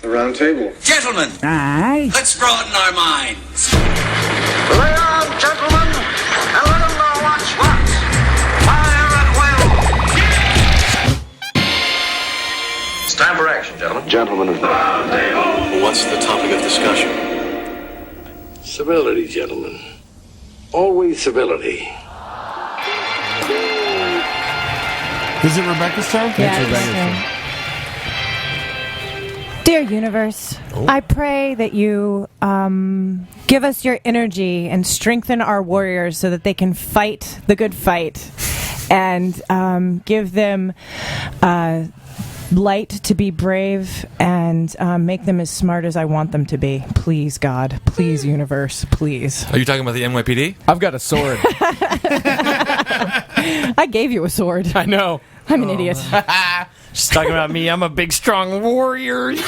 The Roundtable. Gentlemen, Aye. let's broaden our minds. Lay on, gentlemen, and let them know what's what. Fire at will. Stand for action, gentlemen. Gentlemen of the Roundtable. What's the topic of discussion? Civility, gentlemen. Always civility. Is it Rebecca's turn? Yeah, It's Rebecca's turn. Dear universe, I pray that you give us your energy and strengthen our warriors so that they can fight the good fight, and give them light to be brave, and make them as smart as I want them to be. Please, God. Please, universe. Please. Are you talking about the NYPD? I've got a sword. I gave you a sword. I know. I'm an idiot. She's talking about me. I'm a big, strong warrior. Is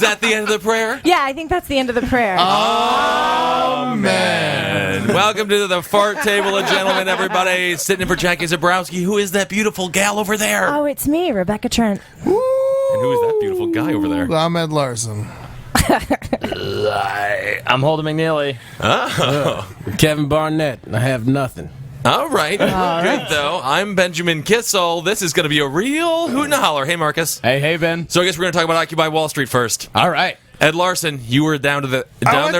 that the end of the prayer? Yeah, I think that's the end of the prayer. Oh, man. Welcome to the Fart Table of Gentlemen, everybody. Sitting in for Jackie Zebrowski. Who is that beautiful gal over there? Oh, it's me, Rebecca Trent. And who is that beautiful guy over there? I'm Ed Larson. I'm Holden McNeely. Oh. Kevin Barnett. I have nothing. All right. Good, though. I'm Benjamin Kissel. This is going to be a real hoot and a holler. Hey, Marcus. Hey, Ben. So I guess we're going to talk about Occupy Wall Street first. All right. Ed Larson, you were down there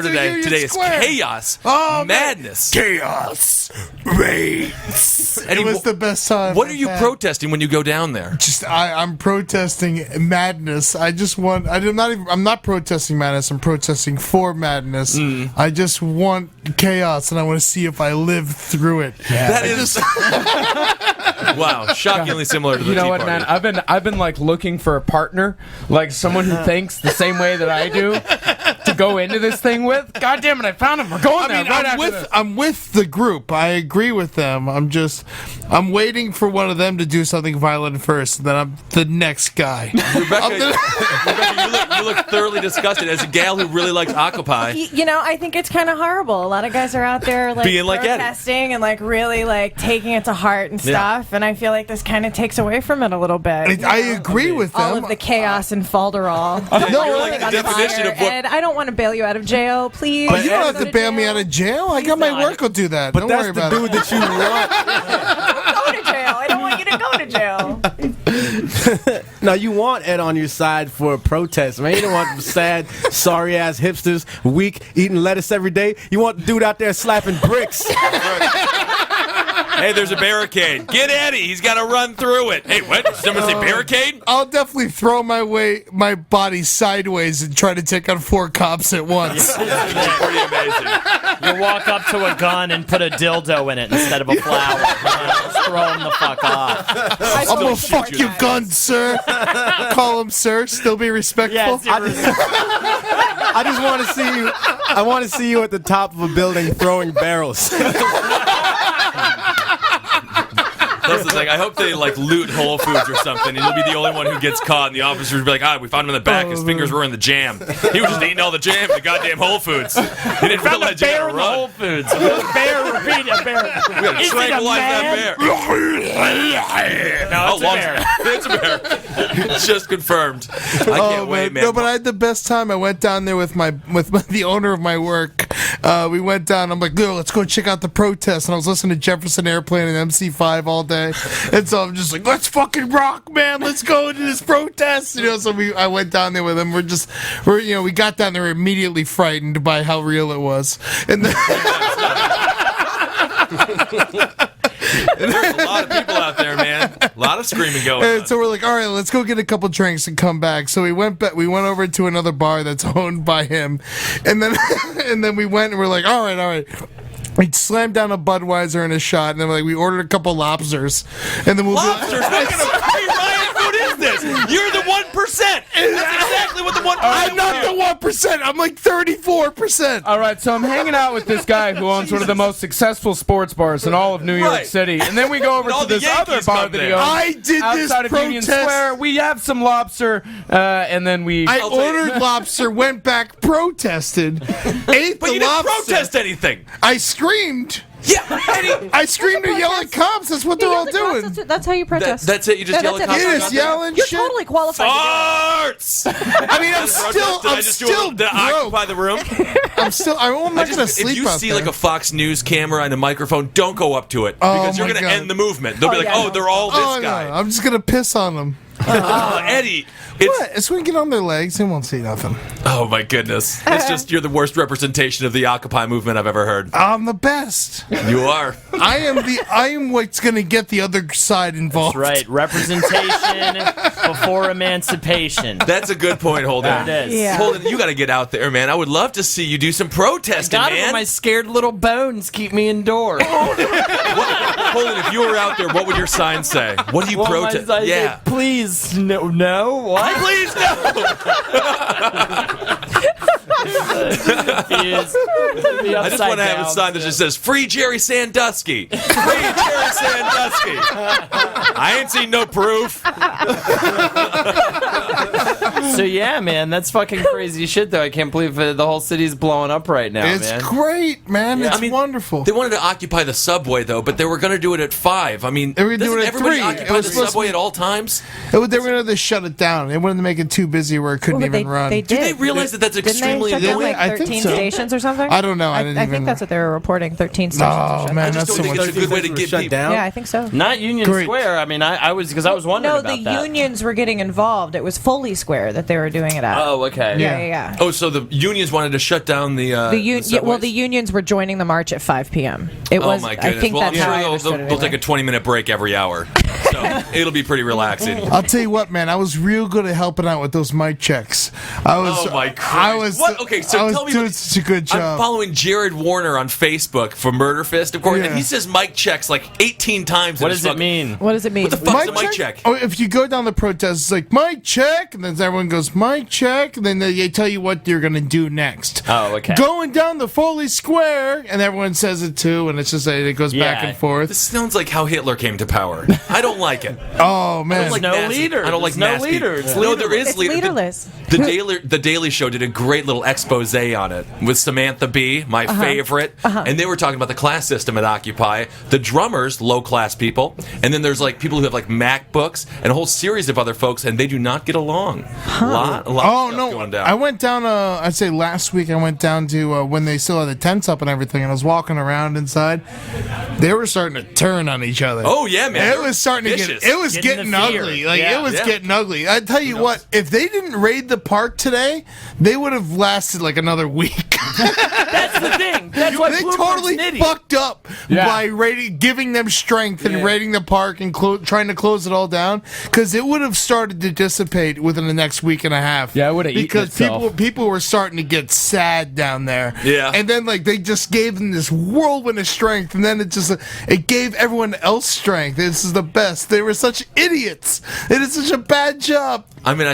today. Union Today Square. is chaos, madness, Chaos reigns. It was the best time. What are you protesting when you go down there? I'm protesting madness. I'm not protesting madness. I'm protesting for madness. I just want chaos, and I want to see if I live through it. Yeah. That is wow, shockingly similar to the You know Tea what, Party. man? I've been like looking for a partner, like someone who thinks the same way that I do, to go into this thing with. God damn it, I found him. We're going there right after this. I'm with the group. I agree with them. I'm waiting for one of them to do something violent first, and then I'm the next guy. Rebecca, you look thoroughly disgusted as a gal who really likes Occupy. You know, I think it's kind of horrible. A lot of guys are out there like Being like Eddie. protesting and like really like taking it to heart and stuff, and I feel like this kind of takes away from it a little bit. I agree with them. All of the chaos and falderall. You're like the definition of what... Ed, I don't want to bail you out of jail, please. But you don't have to bail me out of jail. I got my work. I'll do that. But don't that's worry the about dude it. that you want. Go to jail. I don't want you to go to jail. Now, you want Ed on your side for a protest, man. You don't want sad, sorry-ass hipsters, weak, eating lettuce every day. You want the dude out there slapping bricks. Hey, there's a barricade. Get Eddie. He's got to run through it. Hey, what? Did someone say barricade? I'll definitely throw my body sideways and try to take on 4 cops at once. That's pretty amazing. You walk up to a gun and put a dildo in it instead of a flower. Just throw him the fuck off. I'm gonna fuck your gun, sir. Call him sir. Still be respectful. Yes, I just want to see you. I want to see you at the top of a building throwing barrels. That's the thing. I hope they like loot Whole Foods or something, and you'll be the only one who gets caught. And the officers will be like, we found him in the back. His fingers were in the jam. He was just eating all the jam in the goddamn Whole Foods. He didn't found a realize you bear gotta in the run. Whole Foods. A bear, repeat, a bear. We gotta Is it a tranquilize that man? bear. No, it's a bear. It's a bear. It's just confirmed. I can't wait, man. No, but I had the best time. I went down there with the owner of my work. We went down. I'm like, let's go check out the protest. And I was listening to Jefferson Airplane and MC5 all day. And so I'm just like, let's fucking rock, man. Let's go into this protest. So I went down there with him. We got down there immediately frightened by how real it was. And then There's a lot of people out there, man. A lot of screaming going on. And so we're like, all right, let's go get a couple drinks and come back. So we went over to another bar that's owned by him, and then we went and we're like, all right. We slammed down a Budweiser and a shot, and then we ordered a couple lobsters, and then lobsters. What kind of pre-riot food is this? You're the 1%. That's exactly what the 1%. I'm not the 1%. I'm like 34%. All right, so I'm hanging out with this guy who owns one of the most successful sports bars in all of New York City, and then we go over to this other bar that he owns I did this outside of Union Square. We have some lobster, and then I ordered lobster, went back, protested, ate but the you lobster. didn't protest anything. I screamed. Yeah, Eddie. I screamed and yelled at cops. That's what they're all doing. That's how you protest. That's it. You just yell at cops. It is yelling You're shit. totally qualified. Farts. I mean, I'm still to occupy the room. I'm not gonna sleep If you out see there. like a Fox News camera and a microphone, don't go up to it because you're my going to God. end the movement. They'll be like, "Oh, they're all this guy." No, I'm just gonna piss on them. Eddie. What? It's when you get on their legs, they won't see nothing. Oh my goodness! It's just you're the worst representation of the Occupy movement I've ever heard. I'm the best. You are. I am what's gonna get the other side involved. That's right. Representation before emancipation. That's a good point, Holden. There it is. Yeah. Holden, you got to get out there, man. I would love to see you do some protesting, God, man. my scared little bones keep me indoors. Holden, if you were out there, what would your sign say? What do you protest? Yeah. Please, no, what? Please no. I just want to have a sign that just says "Free Jerry Sandusky." Free Jerry Sandusky. I ain't seen no proof. So yeah, man, that's fucking crazy shit. Though I can't believe the whole city's blowing up right now, It's man. great, man. Yeah. It's I mean, wonderful. They wanted to occupy the subway though, but they were going to do it at 5. I mean, They were doesn't doing it at everybody 3. It occupy was the supposed to subway be- at all times? They were going to shut it down. They wanted to make it too busy where it couldn't Well, even run. They Do did. they realize that that's Didn't extremely they shut down annoying? like I think 13 so. stations or something? I don't know. I didn't I even- think that's what they were reporting. 13 stations. Oh, were shut man, down. I just that's don't think so it's a good way to get shut people. down. Yeah, I think so. Not Union Great. Square. I mean, I was wondering No, about the that. unions were getting involved. It was Foley Square that they were doing it at. Oh, okay. Yeah. Oh, so the unions wanted to shut down the subways? The unions were joining the march at 5 p.m. It Oh was. my goodness! I think well, that's I'm how I sure understood they'll it. take a 20-minute break every hour, so it'll be pretty relaxing. I'll tell you what, man. I was real good at helping out with those mic checks. I was. Oh my Christ! I was. What? Okay, so I was tell me. doing such a good I'm job. following Jared Warner on Facebook for Murder Fist, of course, Yeah. and he says mic checks like 18 times. What in does his it fucking- mean? What does it mean? What the fuck's a mic check? Oh, if you go down the protest, it's like mic check, and then everyone goes mic check, and then they tell you what you're gonna do next. Oh, okay. Going down the Foley Square, and everyone says it too, and it's just it goes back Yeah. and forth. This sounds like how Hitler came to power. I don't like it. Oh man, like no mass- leader. I don't like There's no mass people. leader. It's No, there is It's leader. leaderless. The Daily Show did a great little expose on it with Samantha Bee, my favorite, and they were talking about the class system at Occupy. The drummers, low class people, and then there's like people who have like MacBooks and a whole series of other folks, and they do not get along. A lot Oh of stuff no! going down. I went down. I'd say last week I went down to when they still had the tents up and everything, and I was walking around inside. They were starting to turn on each other. Oh yeah, man! It was starting to Vicious. get. It was Getting getting the fear. ugly. Like Yeah. it was Yeah. getting ugly. I tell you what, if they didn't raid the park today, they would have lasted like another week. That's the thing. That's why They Bloomberg's totally an idiot. fucked up by giving them strength and raiding the park and trying to close it all down, because it would have started to dissipate within the next week and a half. Yeah, it would have eaten because itself. people were starting to get sad down there. Yeah. and then like they just gave them this whirlwind of strength, and then it gave everyone else strength. This is the best. They were such idiots. They did such a bad job. I mean,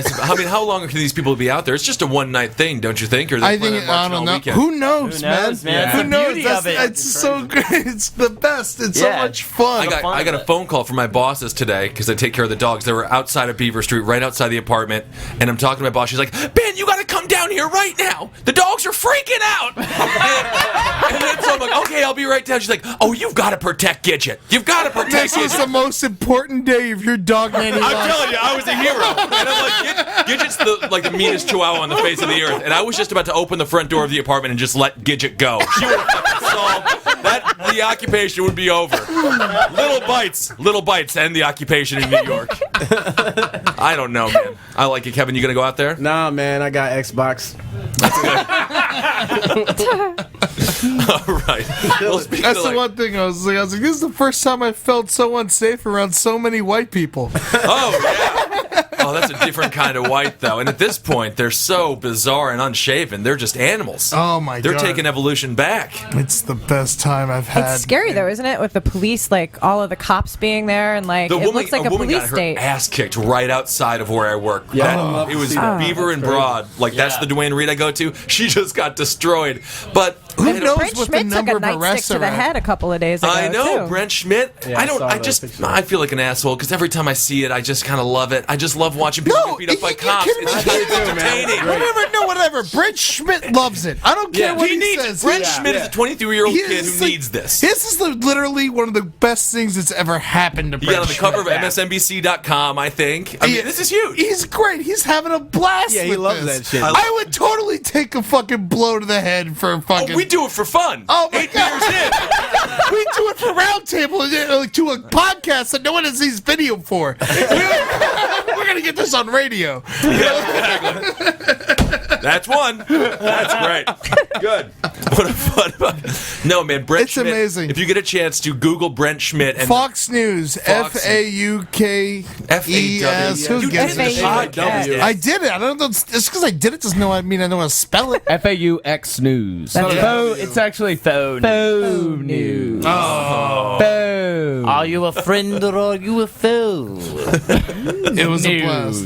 how long can these people be out there? It's just a one-night thing, don't you think? Or they I plan think on marching I don't all know. weekend? Who knows, Who knows, man? It's Who the knows? beauty of it. It's so great. It's the best. It's so Yeah. much fun. I got a phone call from my bosses today because I take care of the dogs. They were outside of Beaver Street, right outside the apartment, and I'm talking to my boss. She's like, "Ben, you got to come down here right now. The dogs are freaking out." and then so I'm like, "Okay, I'll be right down." She's like, "Oh, you've got to protect Gidget. You've got to protect This is the Gidget." most important day of your dog man. I'm telling you, I was a hero. And I'm like, Gidget's the meanest chihuahua on the face of the earth. And I was just about to open the front door of the apartment and just let Gidget go. She would have fucking solved that. The occupation would be over. Little bites, end the occupation in New York. I don't know, man. I like it, Kevin. You gonna go out there? Nah, man, I got Xbox. All right. Well, speaking That's of, the like, one thing I was like, this is the first time I felt so unsafe around so many white people. oh yeah. Oh, that's a different kind of white, though. And at this point, they're so bizarre and unshaven. They're just animals. Oh my They're God. taking evolution back. It's the best time I've had. It's scary though, isn't it? With the police, like all of the cops being there, and like it looks like a woman police got her state. ass kicked right outside of where I work. Yeah. It was Beaver and Broad. Like that's the Dwayne Reed I go to. She just got destroyed. But Who knows Brent what the Schmidt took number a of nightstick arrests to are the at. head a couple of days ago. I know, too. Brent Schmidt. Yeah, I saw that picture. I feel like an asshole because every time I see it, I just kind of love it. I just love watching people get beat up by you cops. kidding me? It's entertaining. Whatever. Brent Schmidt loves it. I don't care what he says. Brent Schmidt is a 23-year-old He kid is who like- needs this. This is literally one of the best things that's ever happened to He Brent got on the cover of Schmidt. MSNBC.com, I think. I mean, this is huge. He's great. He's having a blast. Yeah, he with loves this. that shit. I would totally take a fucking blow to the head for a fucking. We do it for fun. Oh my 8 God. years in. We do it for Roundtable, to a podcast that no one has seen video for. We're gonna get this on radio. That's one. That's great. Good. What a fun. No, man, Brent It's Schmidt. amazing. If you get a chance to Google Brent Schmidt and Fox News, Fox- FAUKES. Who You gives did a the shit? podcast. I did it. I don't know. Just because I did it doesn't mean I know how to spell it. FAUX News. It's actually Phone. Phone News. Phone. Are you a friend or are you a foe? It was a blast.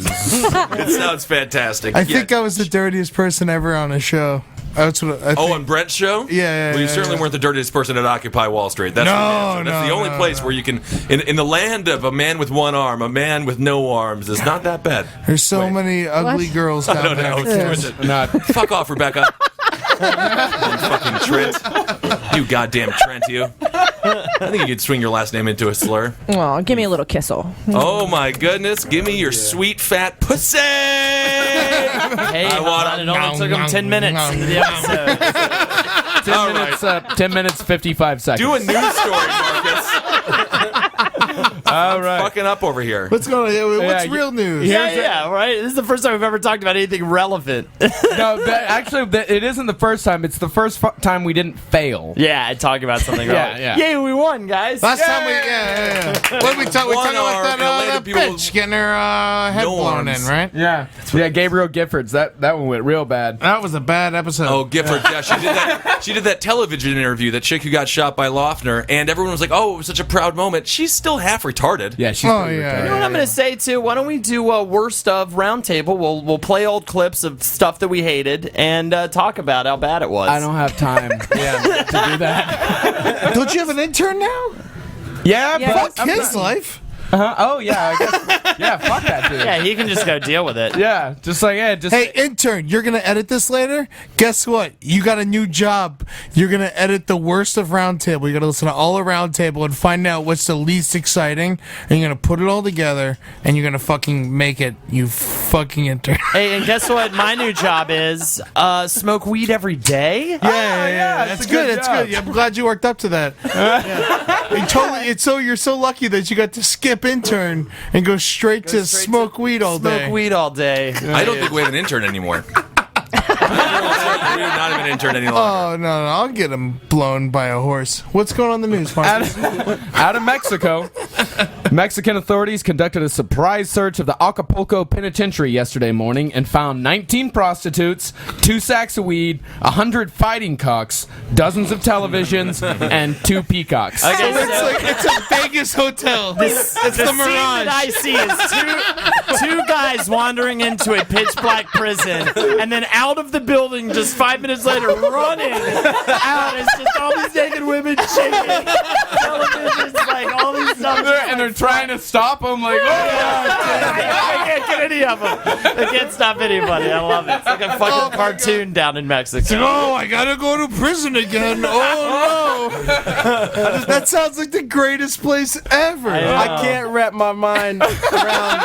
It sounds fantastic. I think I was the dirtiest person ever on a show. That's what I think. Oh, on Brent's show? Yeah, Well, you yeah, certainly yeah. weren't the dirtiest person at Occupy Wall Street. That's No, the answer. That's no, the only no, place no. where you can, in the land of a man with one arm, a man with no arms is not that bad. There's so many ugly girls down I don't know. there. Not. Fuck off, Rebecca. You fucking Trent. You goddamn Trent, you. I think you could swing your last name into a slur. Oh, give me a little kissel. Oh my goodness, give me your sweet fat pussy! Hey, I want it only took him 10 minutes into the episode. 10 minutes, 55 seconds. Do a news story, Marcus. All right. Fucking up over here. What's going on? What's Yeah, real news? Yeah, right? This is the first time we've ever talked about anything relevant. No, it isn't the first time. It's the first time we didn't fail. Yeah, talking about something relevant. yeah. Yay, we won, guys. Last time yeah. What did we talk? We One talking about arm related that people bitch getting her head no blown arms. in, right? Yeah. Gabriel Giffords. That one went real bad. That was a bad episode. Oh, Gifford, yeah, she did that. She did that television interview, that chick who got shot by Loeffner, and everyone was like, "Oh, it was such a proud moment." She's still half retarded. Yeah, she's pretty yeah. retarded. You know what I'm going to say, too? Why don't we do a worst of Roundtable? We'll play old clips of stuff that we hated and talk about how bad it was. I don't have time to do that. Don't you have an intern now? Yeah, Fuck but his life. Oh, yeah, I guess. Yeah, fuck that dude. Yeah, he can just go deal with it. Yeah, just like, Hey, intern, you're gonna edit this later? Guess what? You got a new job. You're gonna edit the worst of Roundtable. You gotta listen to all of Roundtable and find out what's the least exciting. And you're gonna put it all together and you're gonna fucking make it, you fucking intern. Hey, and guess what? My new job is smoke weed every day. Yeah, it's that's a good. good That's job. good. I'm glad you worked up to that. You're so lucky that you got to skip intern and go straight to smoke weed all day. Smoke weed all day. I don't think we have an intern anymore. We do not have an intern any longer. Oh no, I'll get him blown by a horse. What's going on in the news, Marcus? Out of Mexico, Mexican authorities conducted a surprise search of the Acapulco Penitentiary yesterday morning and found 19 prostitutes, 2 sacks of weed, 100 fighting cocks, dozens of televisions, and 2 peacocks. Okay, so It's a Vegas hotel. It's the scene Mirage. that I see is two guys wandering into a pitch black prison, and then out of the building just 5 minutes later, running out. It's just all these naked women shaking televisions, like all these stuff. And they're trying to stop them, like, I can't get any of them. They can't stop anybody. I love it. It's like a fucking cartoon down in Mexico. Oh, I gotta go to prison again. Oh no! That sounds like the greatest place ever. I can't wrap my mind around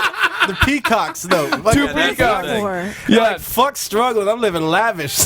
the peacocks, though. Like, 2 peacocks. Or- Yeah. fuck struggling. I'm living lavish.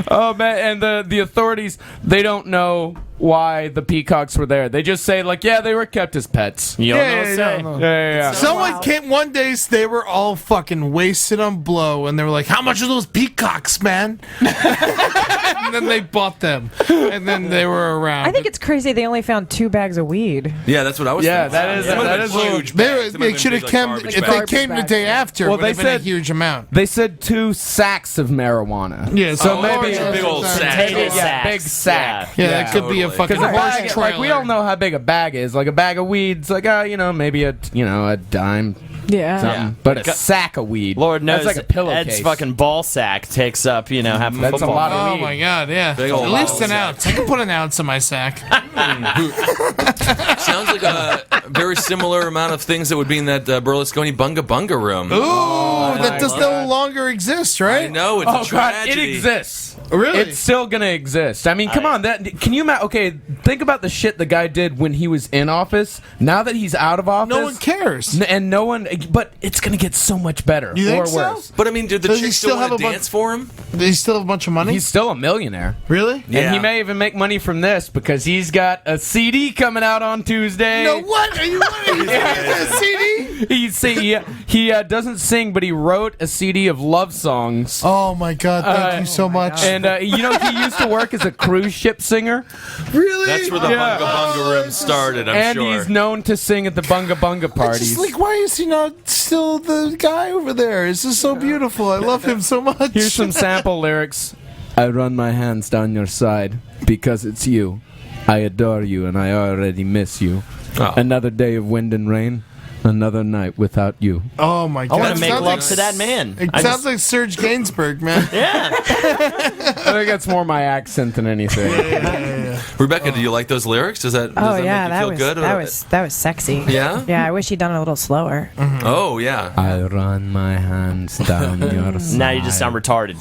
Oh man, and the authorities, they don't know why the peacocks were there. They just say like, yeah, they were kept as pets. You don't Yeah, know yeah, say. no. Yeah. Someone came one day. They were all fucking wasted on blow, and they were like, "How much are those peacocks, man?" And then they bought them, and then they were around. I think it's crazy they only found 2 bags of weed. Yeah, that's what I was Yeah, thinking. that is- It might have that been is- huge. they should have come if they came the day after. Well, It would have they been a said- huge amount. They said 2 sacks of marijuana. Yeah, so Oh, maybe a big old sack. Potato Yeah, sacks. big sack. Yeah, that could be a totally. fucking Because a horse bag, like we trailer. all know how big a bag is. Like a bag of weed's like maybe a dime. Yeah. Something. But a sack of weed. Lord knows That's like a pillowcase. Ed's fucking ball sack takes up, half a That's a football. lot of Oh weed. my god, yeah. Big old At least an sack. ounce. I can put an ounce in my sack. Sounds like a very similar amount of things that would be in that Berlusconi Bunga Bunga room. Ooh, that does no longer exist, I right? know, it's a Oh god, tragedy. it exists. Really? It's still gonna exist. I mean, come on. Can you imagine? Okay, think about the shit the guy did when he was in office. Now that he's out of office, No one cares. and no one. But it's gonna get so much better You think or so? worse. But I mean, do the Does he chicks still still want have to a dance for him? Does he still have a bunch of money? He's still a millionaire. Really? Yeah. And he may even make money from this because he's got a CD coming out on Tuesday. No, what? Are you a CD? He doesn't sing, but he wrote a CD of love songs. Oh my god, thank you so much. And he used to work as a cruise ship singer, Really? That's where the Yeah. Bunga Bunga room started, I'm and sure. he's known to sing at the Bunga Bunga parties. Just like, why is he not still the guy over there? This is so beautiful. I love him so much. Here's some sample lyrics. I run my hands down your side because it's you. I adore you and I already miss you. Oh. Another day of wind and rain. Another night without you. Oh my god. I want It to make sounds love like- to that man. It I sounds just- like Serge Gainsbourg, man. yeah. I think that's more my accent than anything. Rebecca, do you like those lyrics? Does that, Oh does yeah, that make you feel good? that was sexy. Yeah? Yeah, I wish he'd done it a little slower. Oh, yeah. I run my hands down your side. Now you just sound retarded.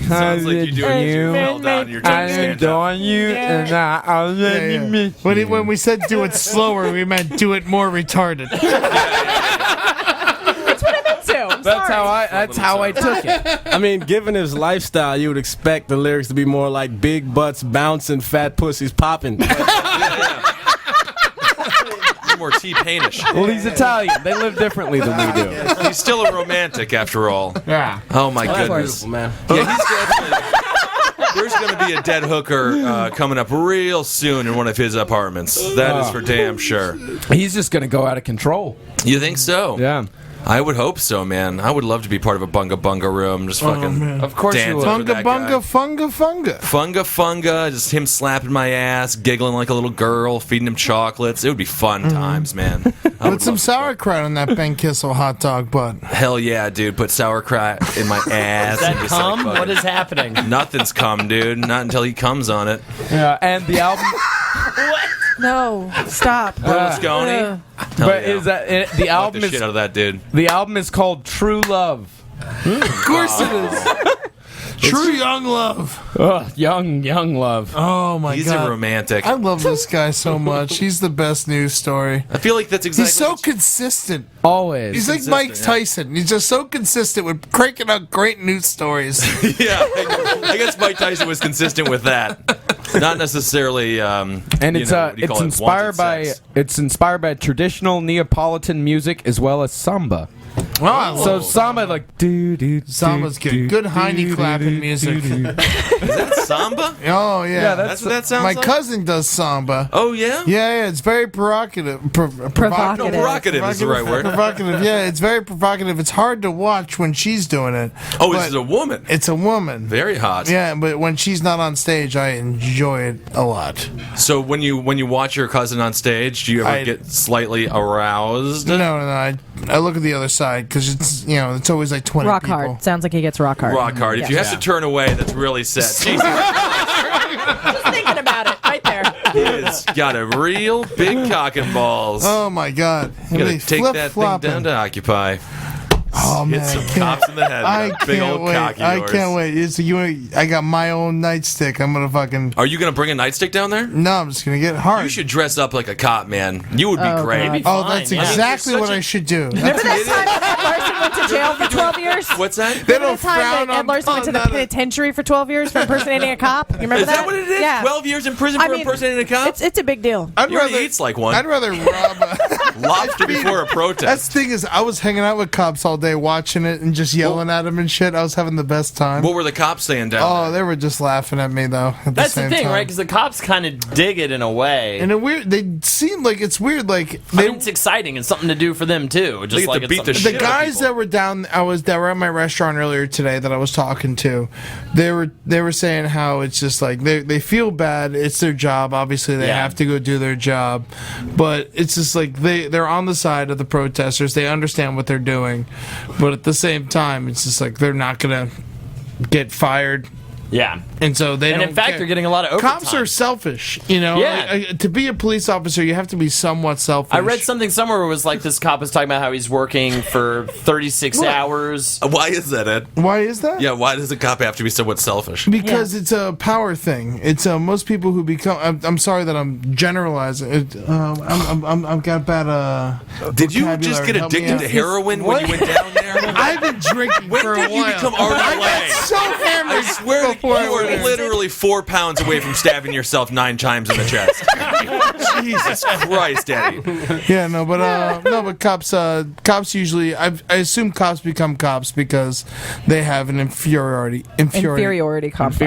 Sounds like you do it well down. You're trying to stand up. you and I already miss When we said do it slower, we meant do it more retarded. That's how I took it. I mean, given his lifestyle, you would expect the lyrics to be more like big butts bouncing, fat pussies popping. More T-Painish. Well, he's Italian. They live differently than we do. He's still a romantic, after all. Yeah. Oh, my goodness. Beautiful, man. Yeah, he's definitely... There's going to be a dead hooker coming up real soon in one of his apartments. That is for damn sure. He's just gonna go out of control. You think so? Yeah. I would hope so, man. I would love to be part of a Bunga Bunga room. Just fucking Of course you dancing would. for Bunga that bunga guy. funga funga. Funga Funga, just him slapping my ass, giggling like a little girl, feeding him chocolates. It would be fun times, man. I would Put some love to- sauerkraut on that Ben Kissel hot dog butt. Hell yeah, dude. Put sauerkraut in my ass. Is that and just, like, cum? fucking- What is happening? Nothing's cum, dude. Not until he comes on it. Yeah, and the album. No, stop. Berlusconi. Hell But yeah. is that the Fuck album the is shit out of that dude. the album is called True Love. Of course it is. True young love. Young love. Oh my He's god. a romantic. I love this guy so much. He's the best news story. I feel like that's exactly. He's so what- consistent. Always. He's like consistent, Mike yeah. Tyson. He's just so consistent with cranking out great news stories. yeah, I guess Mike Tyson was consistent with that. Not necessarily. and it's what do you it's call it? inspired Wanted sex. traditional Neapolitan music as well as samba. Wow. So samba like do do. Samba's good. Good hiney clapping music. Is that samba? Oh yeah. Yeah, That's what that sounds My like. cousin does samba. Oh yeah. Yeah, it's very provocative. Provocative. No, provocative is the right word. Provocative, yeah, it's very provocative. It's hard to watch when she's doing it. Oh, but this is a woman. It's a woman. Very hot. Yeah, but when she's not on stage, I enjoy it a lot. So when you watch your cousin on stage, do you ever get slightly aroused? No, I look at the other side because it's it's always like 20 Rock people. hard. Sounds like he gets rock hard. Rock hard. If you have to turn away, that's really sad. Jesus, Just thinking about it right there. he's got a real big cock and balls. Oh my god! You And gotta they take that thing flip-flopping. down to Occupy. Oh man, Hit some I can't- cops in the head I with that big can't old wait. cock of I yours. can't wait. I got my own nightstick. I'm gonna fucking. Are you gonna bring a nightstick down there? No, I'm just gonna get hard. You should dress up like a cop, man. You would be great. Oh, fine, that's yeah. exactly You're what such a- I should do. Remember that time that Ed Larson went to jail for 12 years? What's that? They Remember don't the time frown that Ed on Larson went to the that. penitentiary for 12 years for impersonating a cop? You remember Is that what it is? Yeah. 12 years in prison for impersonating a cop? It's a big deal. I'd He already eats like one. I'd rather rob. Lobster before a That's protest. the thing is, I was hanging out with cops all day, watching it and just yelling at them and shit. I was having the best time. What were the cops saying down Oh, they were just laughing at me though. At That's the the same thing, time. right? Because the cops kind of dig it in a way. And they seem like it's weird. Like I mean, it's exciting. It's something to do for them too. Just get like to it's beat the something- shit the out of guys people. that were down, that were at my restaurant earlier today that I was talking to, they were saying how it's just like they feel bad. It's their job. Obviously, they Yeah. have to go do their job, but it's just like they're on the side of the protesters. They understand what they're doing, but at the same time, it's just like they're not gonna get fired. Yeah. And so they And don't in fact, care. they're getting a lot of overtime. Cops are selfish, you know. Yeah. To be a police officer, you have to be somewhat selfish. I read something somewhere where it was like this cop was talking about how he's working for 36 hours. Why is that, Ed? Why is that? Yeah, why does a cop have to be somewhat selfish? Because it's a power thing. It's most people who become. I'm sorry that I'm generalizing. I've got bad. Did you just get vocabulary. Help me addicted out. to heroin when you went down there? I've been drinking When for a did you while. become RLA? So hammered. I swear you before I are went in. literally 4 pounds away from stabbing yourself 9 times in the chest. Jesus Christ, Eddie. Yeah, but cops usually. I assume cops become cops because they have an inferiority Inferiority complex.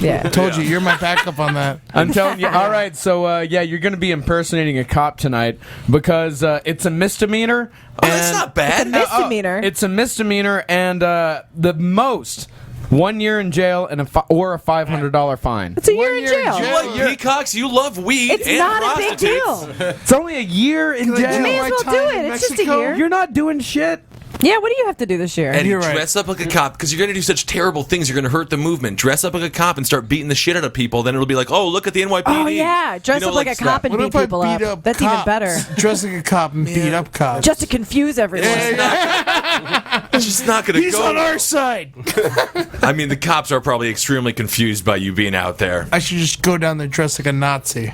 Yeah. I told you, you're my backup on that. I'm telling you. All right, so you're going to be impersonating a cop tonight because it's a misdemeanor. Oh, that's not bad. It's a misdemeanor. It's a misdemeanor, and the most 1 year in jail and or a $500 fine. It's a year in year in jail. jail. You like peacocks, you love weed It's and not a big prostitutes. deal. It's only a year in Can I jail. do may as my well time do in it. It's just a Mexico? year. You're not doing shit. Yeah, what do you have to do this year? Eddie, You're right. dress up like a cop because you're going to do such terrible things. You're going to hurt the movement. Dress up like a cop and start beating the shit out of people. Then it'll be like, oh, look at the NYPD. Oh, yeah. Dress up like a cop and What beat if I people beat up. up That's cops? even better. Dress like a cop and beat up cops. Just to confuse everyone. It's just not going to He's go. on our side. I mean, the cops are probably extremely confused by you being out there. I should just go down there dressed like a Nazi.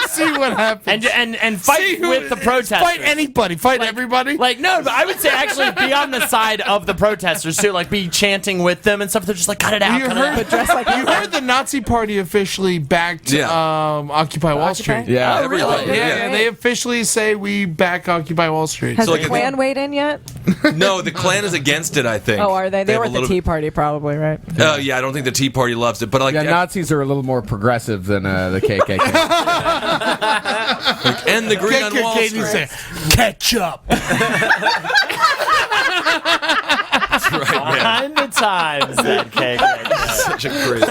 See what happens. And fight with the protesters. Fight anybody. Fight everybody. Like, no, but I would say actually be on the side of the protesters, too. Like, be chanting with them and stuff. They're just like, cut it out, You cut heard, it out. Dress like you heard the Nazi Party officially backed Occupy Wall Street. Yeah. Oh, really? Yeah, they officially say we back Occupy Wall Street. Has So, the like, Klan weighed in yet? No, the Klan is against it, I think. Oh, are they? They have were a at the little- Tea Party, probably, right? Oh, yeah, I don't think the Tea Party loves it. But like, Yeah, Nazis are a little more progressive than the KKK. end the greed on Wall Street. Catch up. That's right, man. Behind the times, that cake. Such a crazy.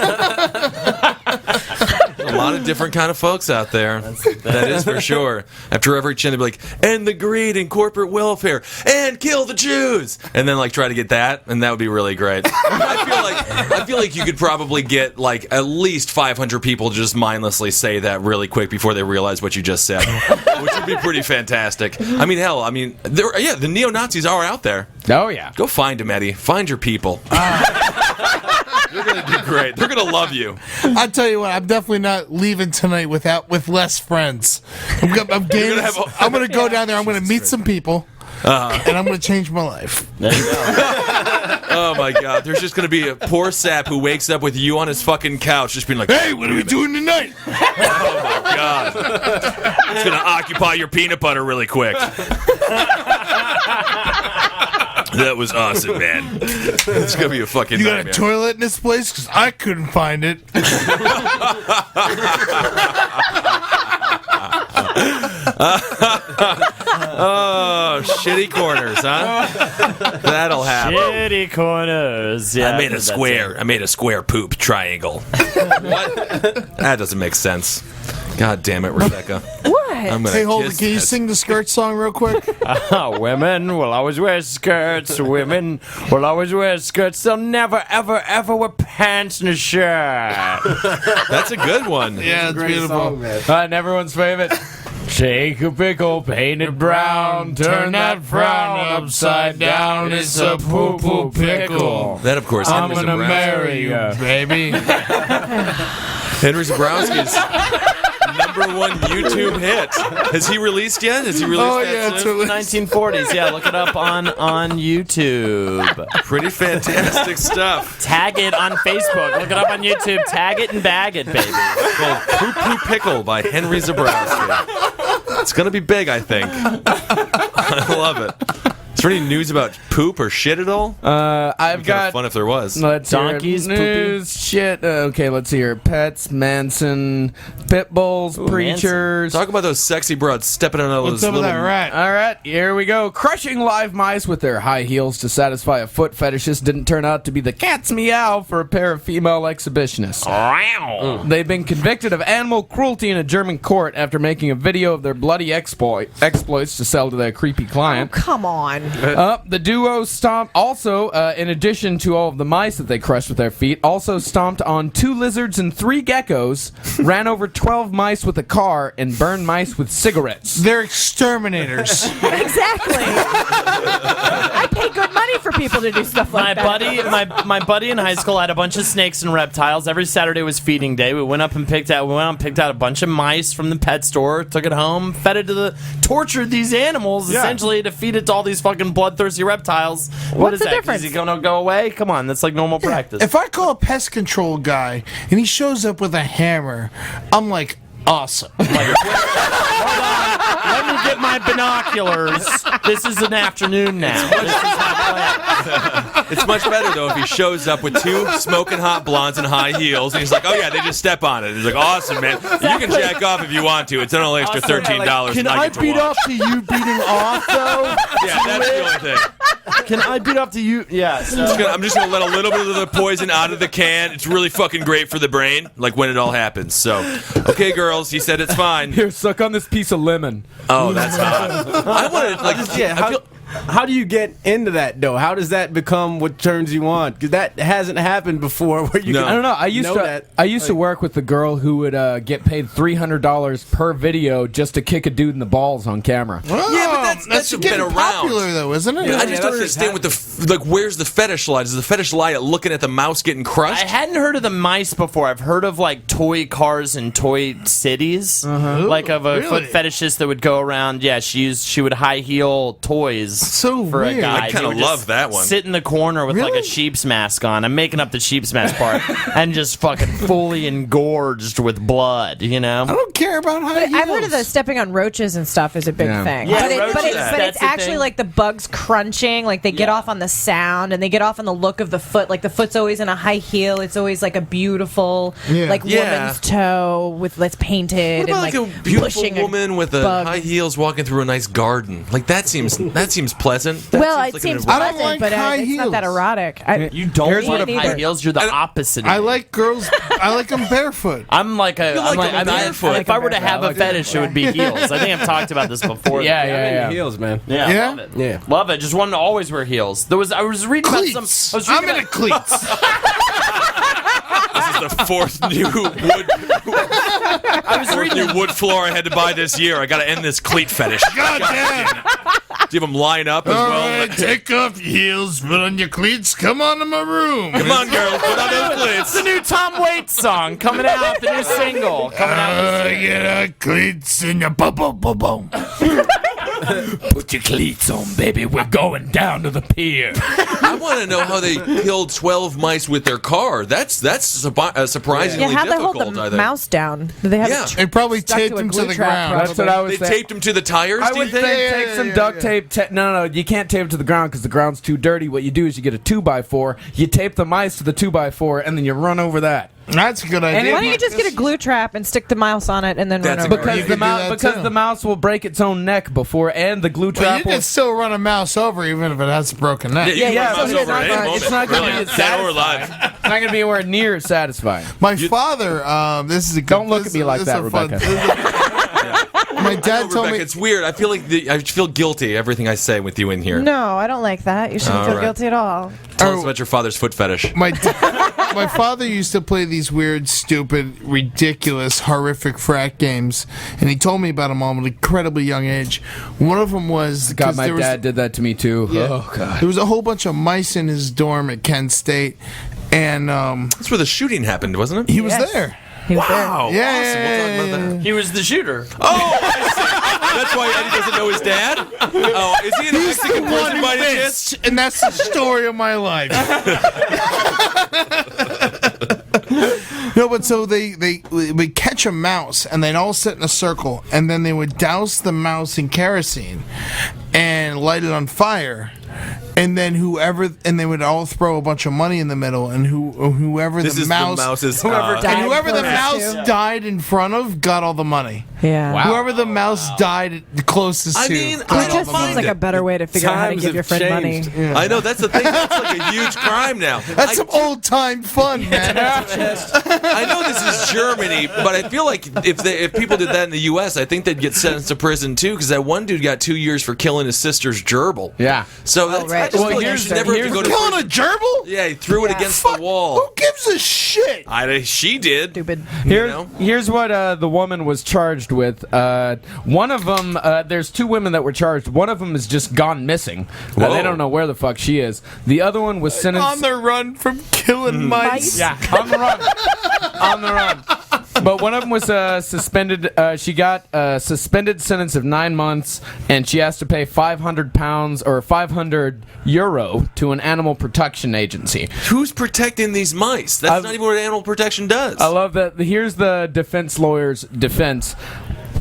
A lot of different kind of folks out there. That is for sure. After every chin, they'd be like, end the greed and corporate welfare and kill the Jews, and then like try to get that, and that would be really great. I feel like you could probably get like at least 500 people to just mindlessly say that really quick before they realize what you just said, which would be pretty fantastic. I mean, hell, the neo-Nazis are out there. Oh, yeah. Go find them, Eddie. Find your people. They're gonna do great. They're gonna love you. I tell you what, I'm definitely not leaving tonight with less friends. I'm gonna go down there. I'm gonna meet some people, and I'm gonna change my life. There you go. Oh my God! There's just gonna be a poor sap who wakes up with you on his fucking couch, just being like, Hey, what are we doing tonight? Oh my God! It's gonna occupy your peanut butter really quick. That was awesome, man. It's gonna be a fucking You got a nightmare. toilet in this place? Because I couldn't find it. Oh, shitty corners, huh? That'll happen. Shitty corners. Yeah, I made a that's square. it. I made a square poop triangle. What? That doesn't make sense. God damn it, Rebecca. What? I'm gonna Hey, Holden, kiss can you that. sing the skirt song real quick? Women will always wear skirts. Women will always wear skirts. They'll never, ever, ever wear pants and a shirt. That's a good one. Yeah, it's beautiful. And everyone's favorite. Take a pickle, paint it brown, turn that frown upside down. It's a poo-poo pickle. That, of course, I'm Henry gonna Zebrowski. marry you, baby. Henry Zebrowski's #1 YouTube hit. Has he released yet? Has he released Oh, that yeah, soon? it's released. 1940s. Yeah, look it up on YouTube. Pretty fantastic stuff. Tag it on Facebook. Look it up on YouTube. Tag it and bag it, baby. Called Poo Poo Pickle by Henry Zebrowski. It's gonna be big, I think. I love it. there any news about poop or shit at all? I've got fun if there was. Let's Donkeys, hear news, shit. Okay, let's hear pets, Manson, pit bulls, preachers. Talk about those sexy broads stepping on all What's those up with little. that rat? All right, here we go. Crushing live mice with their high heels to satisfy a foot fetishist didn't turn out to be the cat's meow for a pair of female exhibitionists. They've been convicted of animal cruelty in a German court after making a video of their bloody exploits to sell to their creepy client. Oh, come on. The duo stomped also, in addition to all of the mice that they crushed with their feet, also stomped on 2 lizards and 3 geckos, ran over 12 mice with a car, and burned mice with cigarettes. They're exterminators. Exactly. I pay good money for people to do stuff like that. My buddy in high school had a bunch of snakes and reptiles. Every Saturday was feeding day. We went out and picked out a bunch of mice from the pet store, took it home, tortured these animals essentially to feed it to all these fucking bloodthirsty reptiles. What's is the that? difference? Is he gonna go away? Come on, that's like normal practice. If I call a pest control guy and he shows up with a hammer, I'm like, awesome. Let me get my binoculars. This is an afternoon now. It's much better though if he shows up with 2 smoking hot blondes and high heels, and he's like, "Oh yeah, they just step on it." He's like, "Awesome, man. You can jack off if you want to. It's only extra $13." Can I beat off to you beating off though? Yeah, that's the only thing. Can I beat off to you? Yeah. So. I'm just gonna let a little bit of the poison out of the can. It's really fucking great for the brain, like when it all happens. So, okay, girls, he said it's fine. Here, suck on this piece of lemon. Oh, that's hot. I want to like. How do you get into that though? How does that become what turns you on? Because that hasn't happened before. Where you No. I don't know. I used to work with the girl who would get paid $300 per video just to kick a dude in the balls on camera. Oh, Yeah, but that's getting been around. popular though, isn't it? I just don't understand what where's the fetish lie? Does the fetish lie at looking at the mouse getting crushed? I hadn't heard of the mice before. I've heard of like toy cars and toy cities, like of a foot fetishist that would go around. Yeah, she would high heel toys So for weird. a guy. I kinda He would just love that one. Sit in the corner with like Really? a sheep's mask on. I'm making up the sheep's mask part and just fucking fully engorged with blood. You know. I don't care about high heels. I've heard of the stepping on roaches and stuff is a big Yeah. thing. Yeah, but roaches, it's that's the actually thing. like the bugs crunching. Like they get off on the sound and they get off on the look of the foot. Like the foot's always in a high heel. It's always like a beautiful, like woman's toe with that's painted What about and like a beautiful pushing woman with bug. high heels walking through a nice garden? Like that seems pleasant. That Well, seems it like seems an- I don't pleasant, like but high it's not that heels. erotic. You don't Here's want what a- high heels. You're the opposite. Of I me. like girls. I like them barefoot. I'm like a. I'm like like, them barefoot. if I were to have a fetish, it would be heels. I think I've talked about this before. Yeah. Heels, man. Yeah, Yeah? love it. Yeah. Love it. Just wanted to always wear heels. I was reading Cleats. about some. I'm in a cleats. This is the fourth new wood floor I had to buy this year. I got to end this cleat fetish. God damn. Do you have them line up as All well? right, take off your heels, put on your cleats. Come on to my room. Come on, girls, put on those It's cleats. the new Tom Waits song coming out. The new single coming out. Get our cleats in your boom, boom, boom, boom. Put your cleats on, baby. We're going down to the pier. I want to know how they killed 12 mice with their car. That's surprisingly Yeah, how'd they hold difficult. I the think. mouse down? Did they have Yeah. it They probably stuck taped to a him to glue the trap, ground. probably? That's what I was They saying. taped him to the tires. I do you would think? think take some duct tape. No, you can't tape it to the ground because the ground's too dirty. What you do is you get a 2x4, you tape the mice to the 2x4, and then you run over that. That's a good idea. Why don't you just get a glue trap and stick the mouse on it and then That's run a over great it? You could do that too. The mouse will break its own neck before, and the glue Well, trap you will. can still run a mouse over even if it has a broken neck. Yeah, you Yeah, can run so mouse over at any it's moment. not gonna Really. be Dead or alive. It's not going to be anywhere near as satisfying. My father, this is a good. Don't look this- at me like this that, is a fun- Rebecca. My dad told Rebecca, me. it's weird. I feel like I feel guilty everything I say with you in here. No, I don't like that. You shouldn't All feel right. guilty at all. Tell us about your father's foot fetish. My father used to play these weird, stupid, ridiculous, horrific frat games, and he told me about them all at an incredibly young age. One of them was God, 'cause my there was- dad did that to me too. Yeah. Oh God. There was a whole bunch of mice in his dorm at Kent State, and That's where the shooting happened, wasn't it? he was Yes. there. He was there. Wow. Yeah, Awesome. We'll talk about that. He was the shooter. Oh, I see. That's why Eddie doesn't know his dad? Oh, is he in a He's Mexican the one prison who by any chance? missed, and that's the story of my life. No, but so they would catch a mouse, and they'd all sit in a circle, and then they would douse the mouse in kerosene and light it on fire. And then and they would all throw a bunch of money in the middle, and whoever This the is mouse, the mouse's. whoever the mouse to. died in front of got all the money. Yeah. Wow. Whoever the mouse died the closest I to. mean, got I It all just the seems money. like a better way to figure out how to Times give your have friend money. changed. I know, that's the thing. That's like a huge crime now. That's some old time fun, man. I know this is Germany, but I feel like if people did that in the U.S., I think they'd get sentenced to prison too. Because that one dude got 2 years for killing his sister's gerbil. Yeah. So that's, right. I just Well, feel like you here's should the- never have to here's go to Killing a prison. gerbil? Yeah, he threw it against the wall. Who gives a shit? She did. Stupid. Here's what the woman was charged with. One of them, there's two women that were charged. One of them has just gone missing. Whoa. They don't know where the fuck she is. The other one was sentenced. On the run from killing mice. Yeah, on the run. On the run. But one of them was suspended. She got a suspended sentence of 9 months, and she has to pay £500 or €500 to an animal protection agency. Who's protecting these mice? That's not even what animal protection does. I love that. Here's the defense lawyer's defense.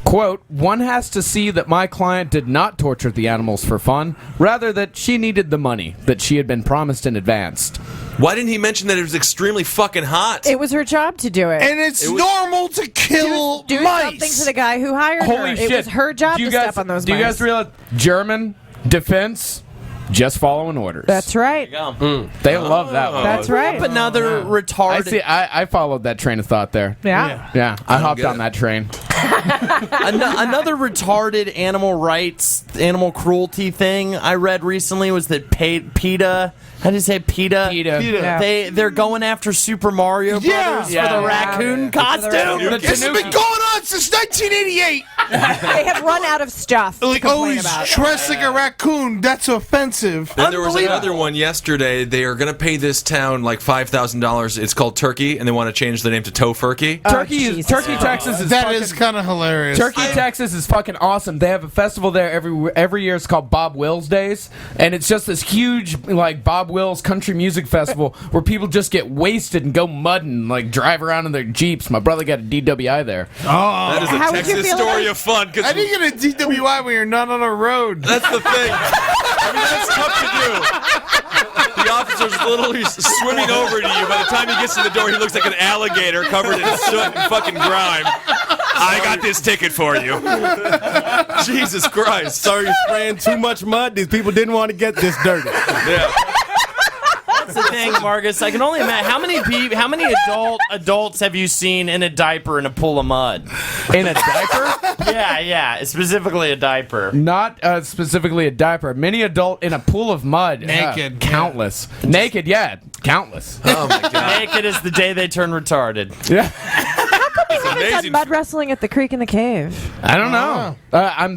Quote, one has to see that my client did not torture the animals for fun, rather that she needed the money that she had been promised in advance. Why didn't he mention that it was extremely fucking hot? It was her job to do it. And it's normal to kill do mice. something to the guy who hired her. Holy shit. It was her job Do to you guys- step on those Do you mice. guys realize German defense just following orders? That's right. They love that one. That's right. Another retarded. I followed that train of thought there. Yeah. I hopped get on it. that train. Another retarded animal rights, animal cruelty thing I read recently was that PETA. How do you say PETA? PETA. Yeah. They're going after Super Mario Brothers Yeah. for Yeah. the raccoon costume. This has been going on since 1988. They have run out of stuff to Like, complain he's about. dressed like a raccoon. That's offensive. Then there was another one yesterday. They are going to pay this town like $5,000. It's called Turkey, and they want to change the name to Tofurkey. Jesus Turkey, Texas is That fucking, is kind of hilarious. Turkey, Texas is fucking awesome. They have a festival there every year. It's called Bob Wills Days, and it's just this huge like Bob Wills country music festival where people just get wasted and go mudding, like drive around in their Jeeps. My brother got a DWI there. That is a How would you Texas feel story about- of fun. How Because do you get a DWI when you're not on a road? that's the thing. I mean, that's tough to do. The officer's literally swimming over to you. By the time he gets to the door, he looks like an alligator covered in soot and fucking grime. I got this ticket for you. Jesus Christ. Sorry, you're spraying too much mud. These people didn't want to get this dirty. Yeah. That's the thing, Marcus. I can only imagine how many adults have you seen in a diaper in a pool of mud? In a diaper? Yeah, specifically a diaper. Not specifically a diaper. Many adult in a pool of mud. Naked. Countless. Naked, yeah. Countless. Oh my God. Naked is the day they turn retarded. Yeah. It's Done amazing. mud wrestling at the creek in the cave. I don't know. I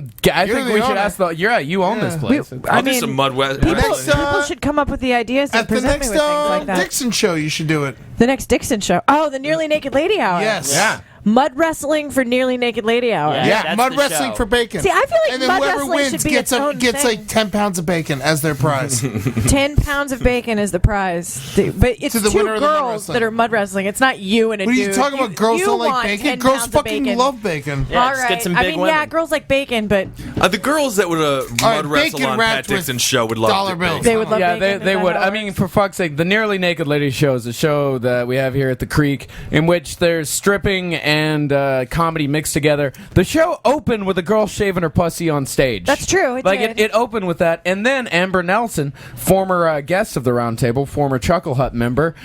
You're think the we should owner. ask the. You own this place. I'll do some mud People, Next, people should come up with the ideas and At the present next me with things like that. Dixon show, you should do it. The next Dixon show. Oh, the Nearly Naked Lady Hour. Yes. Yeah. Mud wrestling for Nearly Naked Lady Hour. Yeah. Yeah, that's mud the wrestling show. for bacon. See, I feel like and then mud whoever wrestling wins should be gets its own gets thing. like 10 pounds of bacon as their prize. 10 pounds of bacon is the prize. But it's To the two winner of the mud girls wrestling. that are mud wrestling. It's not you and a What are dude. you talking about? Girls you don't like want bacon? 10 Girls pounds of fucking bacon. love bacon. Yeah, All just right. get some I big mean, yeah, women. girls like bacon, but The girls that would mud wrestle bacon on wrapped Pat Dixon's with show would love dollar to. bills. they would love Yeah, bacon. they Is would. that I how it mean, works? for fuck's sake, the Nearly Naked Lady show is a show that we have here at the Creek, in which there's stripping and comedy mixed together. The show opened with a girl shaving her pussy on stage. That's true, it did. It opened with that, and then Amber Nelson, former guest of the Roundtable, former Chuckle Hut member,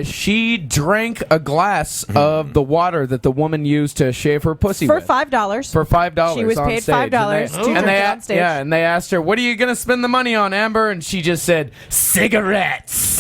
she drank a glass of the water that the woman used to shave her pussy for with. $5. For $5, She was on paid stage. $5 to drink it on stage. Yeah, and they asked her, "What are you going to spend the money on, Amber?" And she just said, "Cigarettes."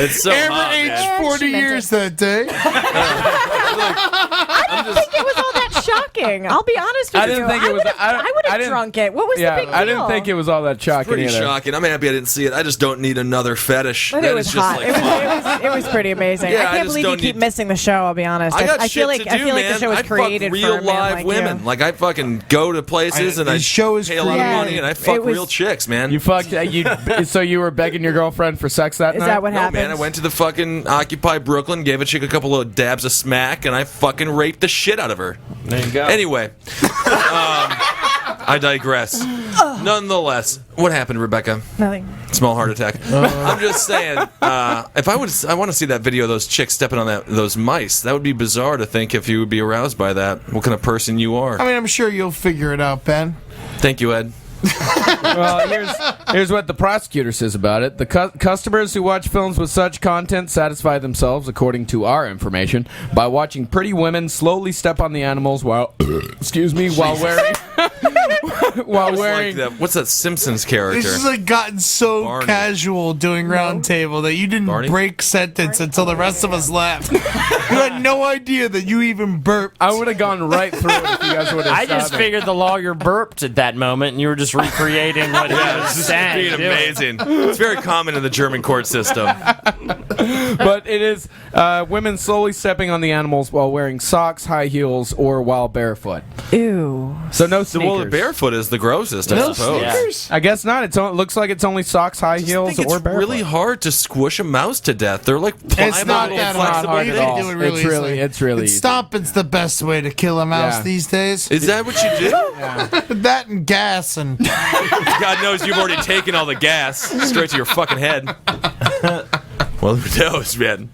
It's so Amber hot, aged man. 40 She meant years that day. I didn't think it was all that shocking. I'll be honest with I didn't you. think it was- I would I have didn't- drunk it. What was the big deal? I didn't think it was all that shocking Pretty either. shocking. I'm happy I didn't see it. I just don't need another fetish. But That it was is just hot. like, It was pretty amazing. Yeah, I I can't just believe you don't keep need- missing the show. I'll be honest. I got I shit feel like to do, like man. the show was I fuck created real for a man live like women. you. Like I fucking go to places and I the show is pay a lot of created. money and I fuck It was- real chicks, man. You fucked. So you were begging your girlfriend for sex that Is night? that what No, happened? man, I went to the fucking Occupy Brooklyn, gave a chick a couple of dabs of smack, and I fucking raped the shit out of her. There you go. Anyway, I digress. Nonetheless, what happened, Rebecca? Nothing. Small heart attack. I'm just saying, if I want to see that video of those chicks stepping on those mice. That would be bizarre to think if you would be aroused by that. What kind of person you are? I mean, I'm sure you'll figure it out, Ben. Thank you, Ed. Well, here's what the prosecutor says about it. The customers who watch films with such content satisfy themselves, according to our information, by watching pretty women slowly step on the animals while, while wearing, Like what's that Simpsons character? This has like gotten so Barney. Casual doing Roundtable that you didn't break sentence until the rest of us left. You had no idea that you even burped. I would have gone right through it if you guys would have. I just figured the lawyer burped at that moment, and you were just recreating what he was This is saying. being amazing. It's very common in the German court system. But it is women slowly stepping on the animals while wearing socks, high heels, or while barefoot. Ew. So no sneakers. Well, the barefoot is the grossest, I suppose. Yeah. I guess not. It looks like it's only socks, high I heels, think or it's barefoot. really hard to squish a mouse to death. They're like pliable, It's not that flexible. hard. at They all. do it really It's really easy. easy. Stomping's the best way to kill a mouse Yeah. these days. Is that what you do? That and gas and God knows you've already taken all the gas straight to your fucking head. Well, who knows, man?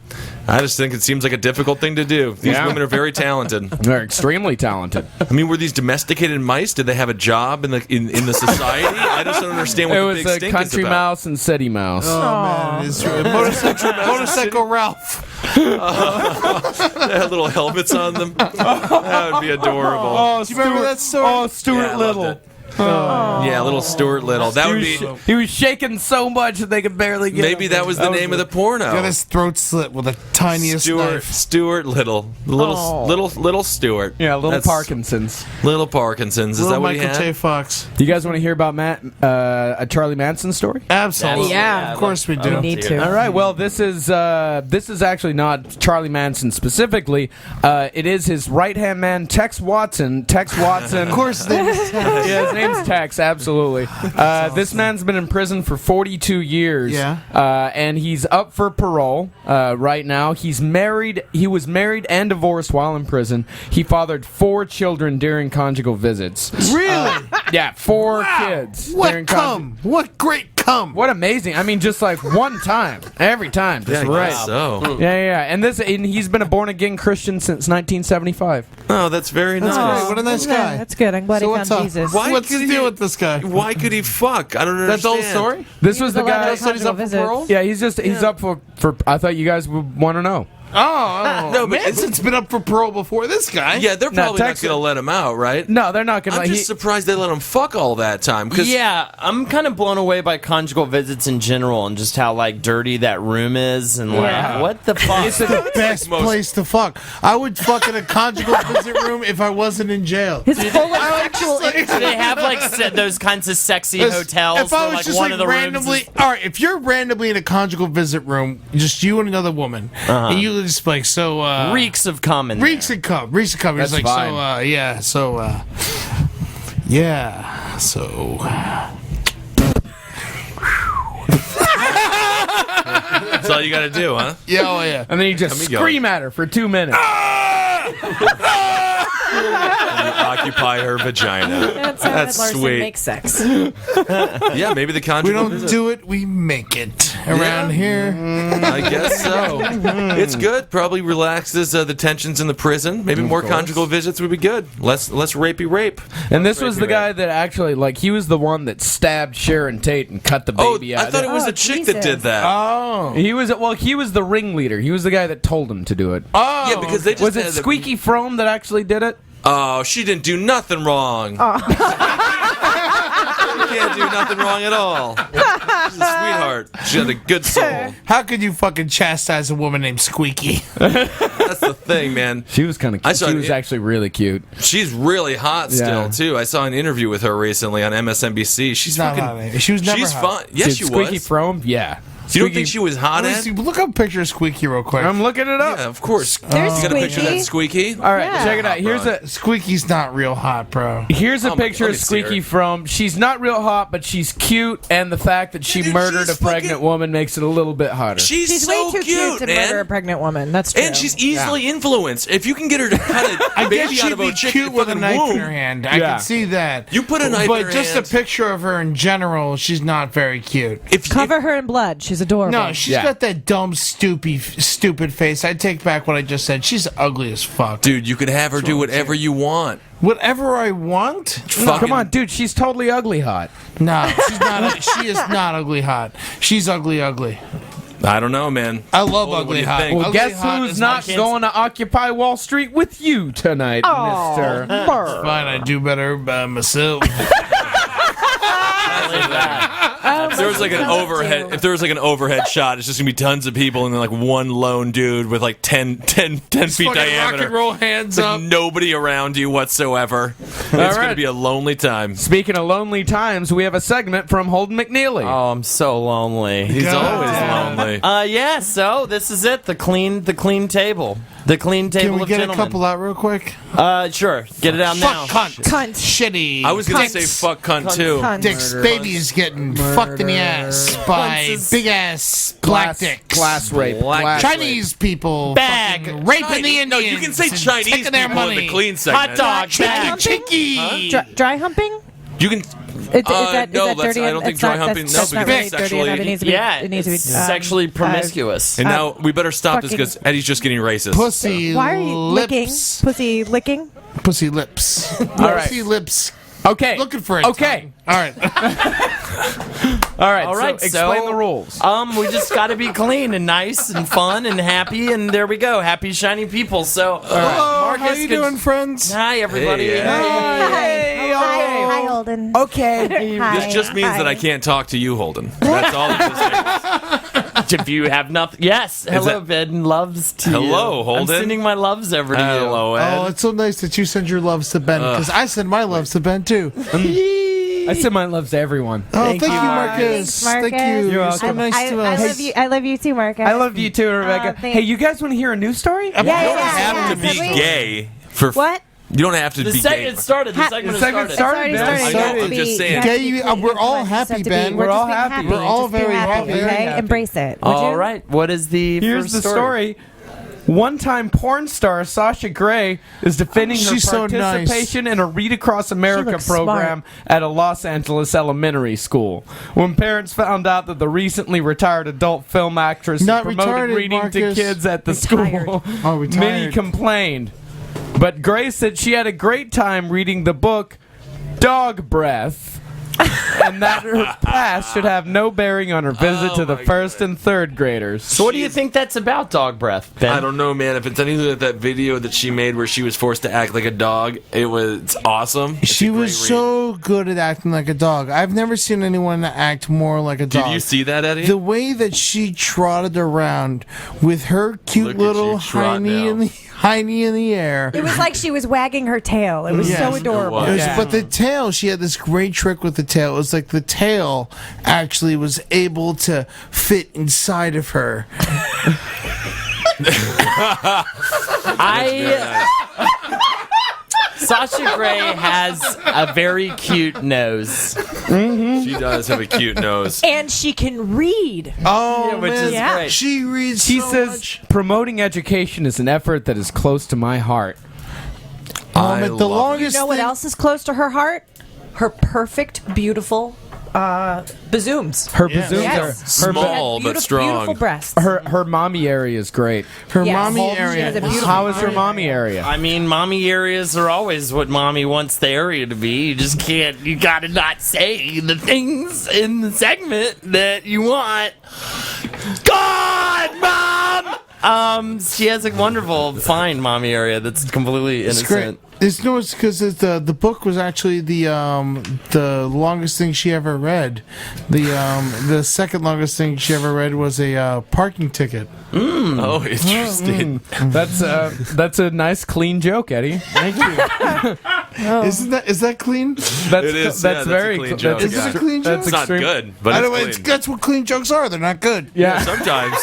I just think it seems like a difficult thing to do. These Yeah. women are very talented. They're extremely talented. I mean, were these domesticated mice? Did they have a job in the society? I just don't understand what It the was big a stink country is about. mouse and city mouse. man, it's true. Motorcycle Ralph. They had little helmets on them. That would be adorable. Do you remember that story? Oh, Stuart Yeah, I loved Little. it. Yeah, little Stuart Little. That would be. He was shaking so much that they could barely get Maybe him. that was the name of the porno. Got his throat slit with the tiniest knife. Stuart Little, little Stuart. Yeah, little That's- Parkinson's. Little Parkinson's. Is Little that what Michael he J. had? Fox. Do you guys want to hear about a Charlie Manson story? Absolutely. Yeah. Of course we do. Need to. All right. Well, this is actually not Charlie Manson specifically. It is his right-hand man, Tex Watson. Tex Watson. Of course, his name is Tex. Yeah, his name's Tex. Absolutely. This man's been in prison for 42 years. Yeah. And he's up for parole right now. He's married. He was married and divorced while in prison. He fathered 4 children during conjugal visits. Really? Yeah, 4 kids. during What cum? What great cum? What amazing! I mean, just like one time, every time, just Yeah, I right. guess so. Yeah. And he's been a born again Christian since 1975. Oh, that's very nice. That's great. What a nice guy. That's good. I'm glad So he what's found up? Jesus. Why What's could the he- deal with this guy? Why could he fuck? I don't understand. That's the whole story? This He was was the allowed guy. to So he's up for conjugal parole? visits. Yeah, he's up for. I thought you guys would want to know. Oh, No, but Manson's been up for parole before this guy. Yeah, they're No, probably not Texas- going to let him out, right? No, they're not gonna. I'm just surprised they let him fuck all that time. Cause Yeah, I'm kind of blown away by conjugal visits in general and just how like dirty that room is and Yeah. like what the fuck. It's the best place to fuck. I would fuck in a conjugal visit room if I wasn't in jail. His full of sexual Do they have like those kinds of sexy hotels? If I where, was like just one like of the randomly, rooms all right. If you're randomly in a conjugal visit room, just you and another woman, and you just like so reeks of cum in reeks there. and cum, reeks and cum. It's That's like fine. so yeah, so yeah, so. that's all you got to do, huh? Yeah, oh yeah. And then you just Let me go. scream at her for 2 minutes. Occupy her vagina. That's how That's Ed Larson sweet. makes sex. Yeah, maybe the We conjugal don't visit. do it, we make it around here. I guess so. It's good. Probably relaxes the tensions in the prison. Maybe more conjugal visits would be good. Less rapey rape. And this was the Rapey guy rape. that actually, like, he was the one that stabbed Sharon Tate and cut the Oh, baby I out. thought it was Oh, the chick that Jesus. did that. Oh, He was the ringleader. He was the guy that told him to do it. oh, Yeah, because they just Was it had the- Squeaky Frome that actually did it? Oh, she didn't do nothing wrong. She can't do nothing wrong at all. She's a sweetheart. She had a good soul. How could you fucking chastise a woman named Squeaky? That's the thing, man. She was kind of I cute. saw She it- was actually really cute. She's really hot still Yeah. too. I saw an interview with her recently on MSNBC. She's not fucking. hot. She was never She's hot. fun. Yes, Did she Squeaky was. Frome? Yeah. You don't think she was hot, Let me Ed? see, look up a picture of Squeaky real quick. I'm looking it up. Yeah, of course. There's You got a picture of Squeaky. that Squeaky? All right, Yeah. check it out. Squeaky's not real hot, bro. Here's a Oh my- picture let of me see her. Squeaky from. She's not real hot, but she's cute, and the fact that she Dude, murdered a she's pregnant fucking- woman makes it a little bit hotter. She's She's so way too cute to man. murder a pregnant woman. That's true. And she's easily influenced. If you can get her to cut a baby out she'd of be a chick cute with a fucking knife womb. in her hand. I Yeah. can see that. You put a knife in but her just hand. a picture of her in general, she's not very cute. Cover her in blood. She's adorable. No, she's got that dumb, stupid face. I take back what I just said. She's ugly as fuck. Dude, you could have her do whatever you want. Whatever I want? No, come on, dude. She's totally ugly hot. No, she's not. She is not ugly hot. She's ugly. I don't know, man. I love What do ugly you hot. think? Well, Ugly guess hot who's is not my- going to occupy Wall Street with you tonight, Mister? Fine, I do better by myself. If there was like an overhead, if there was like an overhead shot, it's just gonna be tons of people and then like one lone dude with like 10 feet Fucking rock diameter. and roll hands Like up. nobody around you whatsoever. It's right. gonna be a lonely time. Speaking of lonely times, we have a segment from Holden McNeely. Oh, I'm so lonely. He's always lonely. Yeah, so this is it. The clean table. The clean table Can we of get gentlemen. a couple out real quick? Sure. Get it out now. Fuck cunt. Cunt. Shitty. I was gonna Dicks. say fuck cunt too. Cunt. Dick's baby is getting fucked in the ass by Cunts. big ass black dicks. Glass rape. Glass Chinese people Bag. fucking raping the Chinese- Indians. No, you can say and Chinese taking their people in money. the clean segment. Hot dog. Dry Bag. humping? Chicky. Dry humping? You can. Is No, that that's- dirty? I don't think It's dry not- humping- That's no, not because really dirty sexually- enough. It needs to be. Yeah, It needs to be sexually promiscuous. And now we better stop this fucking- because Eddie's just getting racist. Pussy Why are you licking? lips. Pussy licking? Pussy lips. right. Pussy lips. Okay. Looking for it. Okay. All right. All right. All right, So explain so- the rules. We just got to be clean and nice and fun and happy, and there we go. Happy, shiny people. So, Hello. How you doing, friends? Hi, everybody. Hey, Hi, Holden. Okay. Hi. This just means that I can't talk to you, Holden. That's all it just means. If you have nothing, yes. Hello, that- Ben. Loves to you. Hello, Holden. I'm sending my loves over to you. Hello, Ed. Oh, it's so nice that you send your loves to Ben because I send my loves to Ben too. I send my loves to everyone. Oh, thank you, Thanks, Marcus. Marcus. Thank you. You're so welcome. nice to us. I love you too, Marcus. I love you too, Rebecca. thanks. Hey, you guys want to hear a news story? Yeah, You don't have to be Have we- gay for. What? You don't have to The be gay. segment started. The Ha- segment the has segment started. started. It's already I started. know, I'm just saying. Gay, we're all happy, Ben. We're all just being happy. We're all Just be very happy. Okay, Very happy. embrace it. Would All you? right. What is the Here's first the story. One-time porn star Sasha Grey is defending her She's so nice. participation in a Read Across America looks program at a Los Angeles elementary school. When parents found out that the recently retired adult film actress Not promoted retarded, reading to Marcus. kids at the Retired. school, Oh, retired. many complained. But Grey said she had a great time reading the book Dog Breath. And that her past should have no bearing on her visit to the first and third graders. So, what do you think that's about, dog breath, Ben? I don't know, man. If it's anything like that video that she made where she was forced to act like a dog, it's awesome. It's She a great was so good at acting like a dog. I've never seen anyone act more like a dog. Did you see that, Eddie? The way that she trotted around with her cute Look at little you trot hiney in the air. It was like she was wagging her tail. It was Yes, so it adorable. was. It was- Yeah. But the tail, she had this great trick with the tail. It was like the tail actually was able to fit inside of her. Sasha Grey has a very cute nose. She does have a cute nose. And she can read. Oh, which man. is Yeah. great. She reads She so says, much. promoting education is an effort that is close to my heart. I The love longest You know what thing- else is close to her heart? Her perfect, beautiful bazooms. Her Yes. bazooms Yes. are... Her, Small but strong. Beautiful breasts. her mommy area is great. Her Yes. mommy She area. has a beautiful How is her mommy area? I mean, mommy areas are always what mommy wants the area to be. You just can't, you gotta not say the things in the segment that you want. God, Mom! She has a wonderful, fine mommy area that's completely It's great. innocent. It's because the book was actually the longest thing she ever read. The second longest thing she ever read was a parking ticket. Oh, interesting. That's a nice clean joke, Eddie. Thank you. Is that clean? It is. That's very a clean cl- joke. Is it a clean joke? It's not extreme. good, but I it's don't know, clean. that's what clean jokes are. They're not good. Yeah. Sometimes.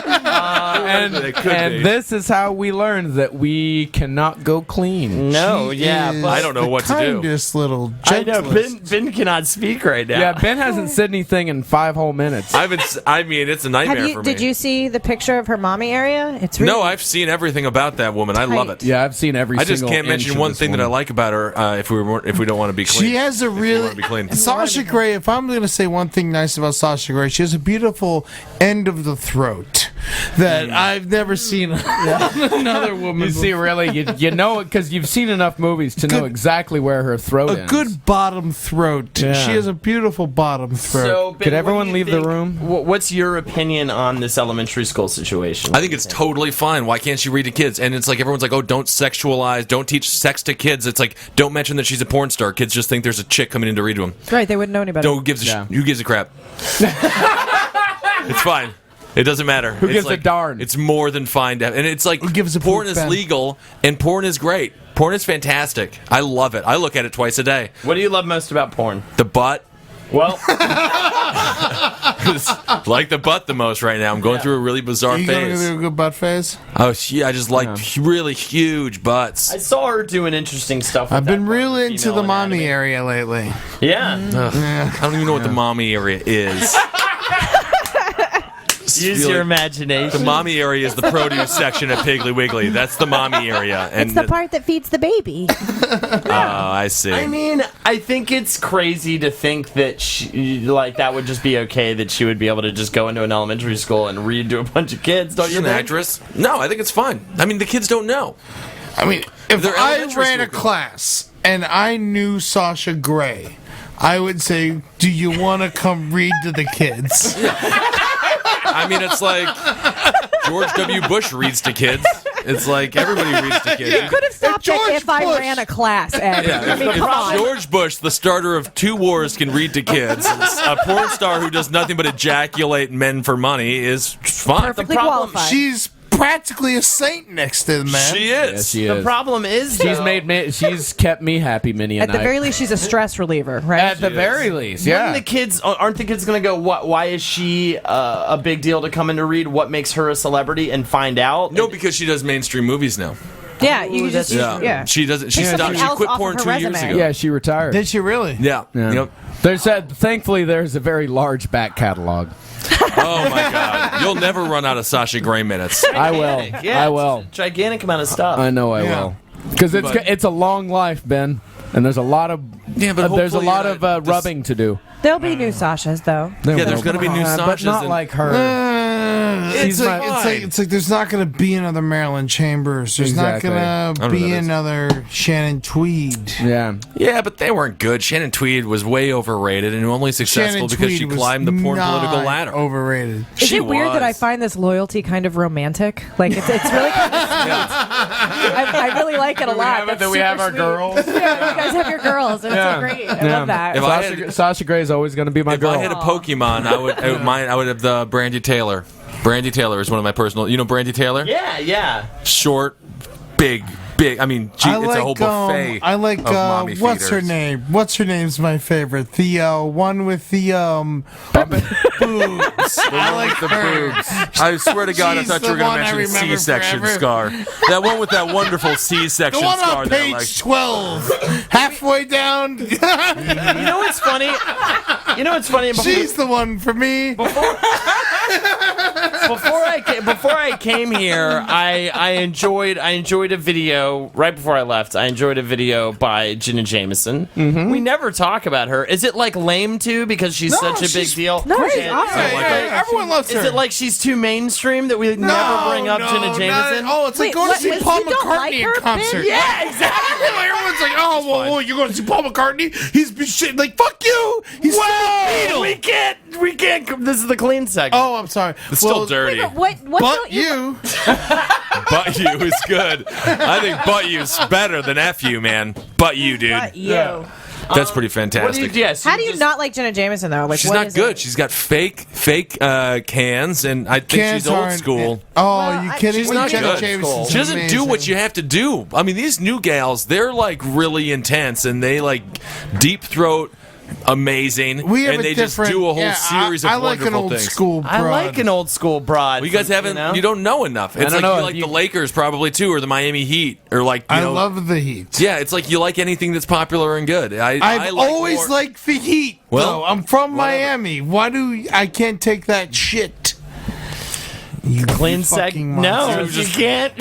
And It could be. this is how we learned that we cannot go clean. No, She yeah, is but I don't know the what to do. kindest little I know gentlest. Ben cannot speak right now. Yeah, Ben hasn't said anything in 5 whole minutes. I mean, it's a nightmare for me. Did you see the picture of her mommy area? It's really No, I've seen everything about that woman. I love it. Yeah, I've seen every I just single can't inch mention of one this thing that I woman. like about her if we don't want to be clean. She has a If we really want to be clean. Sasha Grey. If I'm going to say one thing nice about Sasha Grey, she has a beautiful end of the throat that I've never seen another woman. You see, really, you know it because you've seen enough movies to know Good- exactly where her throat a ends. good bottom throat. Yeah. She has a beautiful bottom throat. So, Ben, Could what everyone do you leave the think- room? What's your opinion on this elementary school situation? I think it's totally fine. Why can't she read to kids? And it's like everyone's like, oh, don't sexualize, don't teach sex to kids. It's like, don't mention that she's a porn star. Kids just think there's a chick coming in to read to them. right. They wouldn't know any better. Who gives a crap? It's fine. It doesn't matter. Who It's gives a like, darn? It's more than fine to have. And it's like, Who gives a porn poop, is Ben? legal and porn is great. Porn is fantastic. I love it. I look at it twice a day. What do you love most about porn? The butt. Well, Like the butt the most right now. I'm going through a really bizarre you going phase. through a good butt phase? Oh, yeah, I just like really huge butts. I saw her doing interesting stuff. With I've been that really female into the mommy anatomy. area lately. Yeah. I don't even know what the mommy area is. Use your imagination. The mommy area is the produce section at Piggly Wiggly. That's the mommy area. And It's the part that feeds the baby. Oh, I see. I mean, I think it's crazy to think that that would just be okay, that she would be able to just go into an elementary school and read to a bunch of kids. Don't She's you an think? actress. No, I think it's fine. I mean, the kids don't know. I mean, if They're I elementary ran a school class and I knew Sasha Grey, I would say, do you want to come read to the kids? I mean, it's like George W. Bush reads to kids. It's like everybody reads to kids. You could have stopped George it if I Bush- ran a class, Ed. I mean, come on. George Bush, the starter of 2 wars, can read to kids. A porn star who does nothing but ejaculate men for money is fine. Perfectly problem- qualified. She's practically a saint next to the man. She Yes, is. she The is. problem is, She's though, she's kept me happy many a At night. the very least, she's a stress reliever, right? At the very least, yeah. aren't the kids going to go, why is she a big deal to come in to read? What makes her a celebrity and find out? No, because she does mainstream movies now. yeah, you just yeah. She doesn't. She Pick stopped. something She else quit off of porn her 2 years resume. ago. Yeah, she retired. Did she really? Yeah. Yeah. Yep. Thankfully, there's a very large back catalog. Oh my God! You'll never run out of Sasha Grey minutes. I will. Yeah, I will. it's a gigantic amount of stuff. I know I Yeah. will. Because But- it's a long life, Ben, and there's a lot of Yeah, but there's a hopefully lot you're of not just- rubbing to do. There'll be new Sashas, though. Yeah, there's gonna be new but Sashas not and- like her. It's She's like, fine. it's like there's not going to be another Marilyn Chambers. There's Exactly. not I going don't to know be who that is. another Shannon Tweed. Yeah. Yeah, but they weren't good. Shannon Tweed was way overrated and only successful Shannon because Tweed she was climbed the porn not political ladder. Overrated. Is She it weird that I was. find this loyalty kind of romantic? Like, it's really kind of sweet. I really like it a lot. That's we have super our sweet. girls. Yeah, you guys have your girls. It's so great. I love that. If I had- Sasha Grey is always going to be my If girl. I had a Pokemon, I would have the Brandy Taylor. Brandy Taylor is one of my personal. You know Brandy Taylor? Yeah. Short, big. I mean, it's a whole buffet. I like of mommy what's her feeders. name? What's her name's my favorite. The one with the boobs. I like the her. boobs. I swear to God, I She's thought you were the going one I to mention remember C-section forever. scar. That one with that wonderful The C-section one scar. on that page like, 12, halfway down. You know what's funny? She's the one for me. Before I came here, I enjoyed a video right before I left. I enjoyed a video by Jenna Jameson. Mm-hmm. We never talk about her. Is it like lame too because she's such a big deal? No, she's And- awesome. Everyone loves her. Is it like she's too mainstream that we never bring up Jenna Jameson? It's like Wait, going what, to see was- Paul you don't McCartney like in her, concert. Ben? Yeah, exactly. Everyone's like, oh, you're going to see Paul McCartney? He's been shit. Like, fuck you. He's still a Beatle. We can't. This is the clean segment. Oh, I'm sorry. it's still dirty. Wait, but what But don't you? But you is good. I think but you's better than F you, man. But you, dude. But you. That's pretty fantastic. Yes. How do you not like Jenna Jameson though? Like, She's what not is good. it? She's got fake cans, and I think Cans she's old aren't- school. Oh, you kidding She's me? not Jenna good. Jameson's She doesn't do what amazing. you have to do. I mean, these new gals, they're like really intense, and they like deep throat. Amazing, We have and a they just different- do a whole yeah, series I of like an wonderful old things. school broad. I like an old school broad. Well, you guys haven't. You don't know enough. It's don't like know you if like you- the Lakers probably too, or the Miami Heat, or like you I know. love the Heat. Yeah, it's like you like anything that's popular and good. I I've like always more- liked the Heat. Well, though. I'm from whatever. Miami. Why do I can't take that shit? You Clean fucking No, monster. you can't.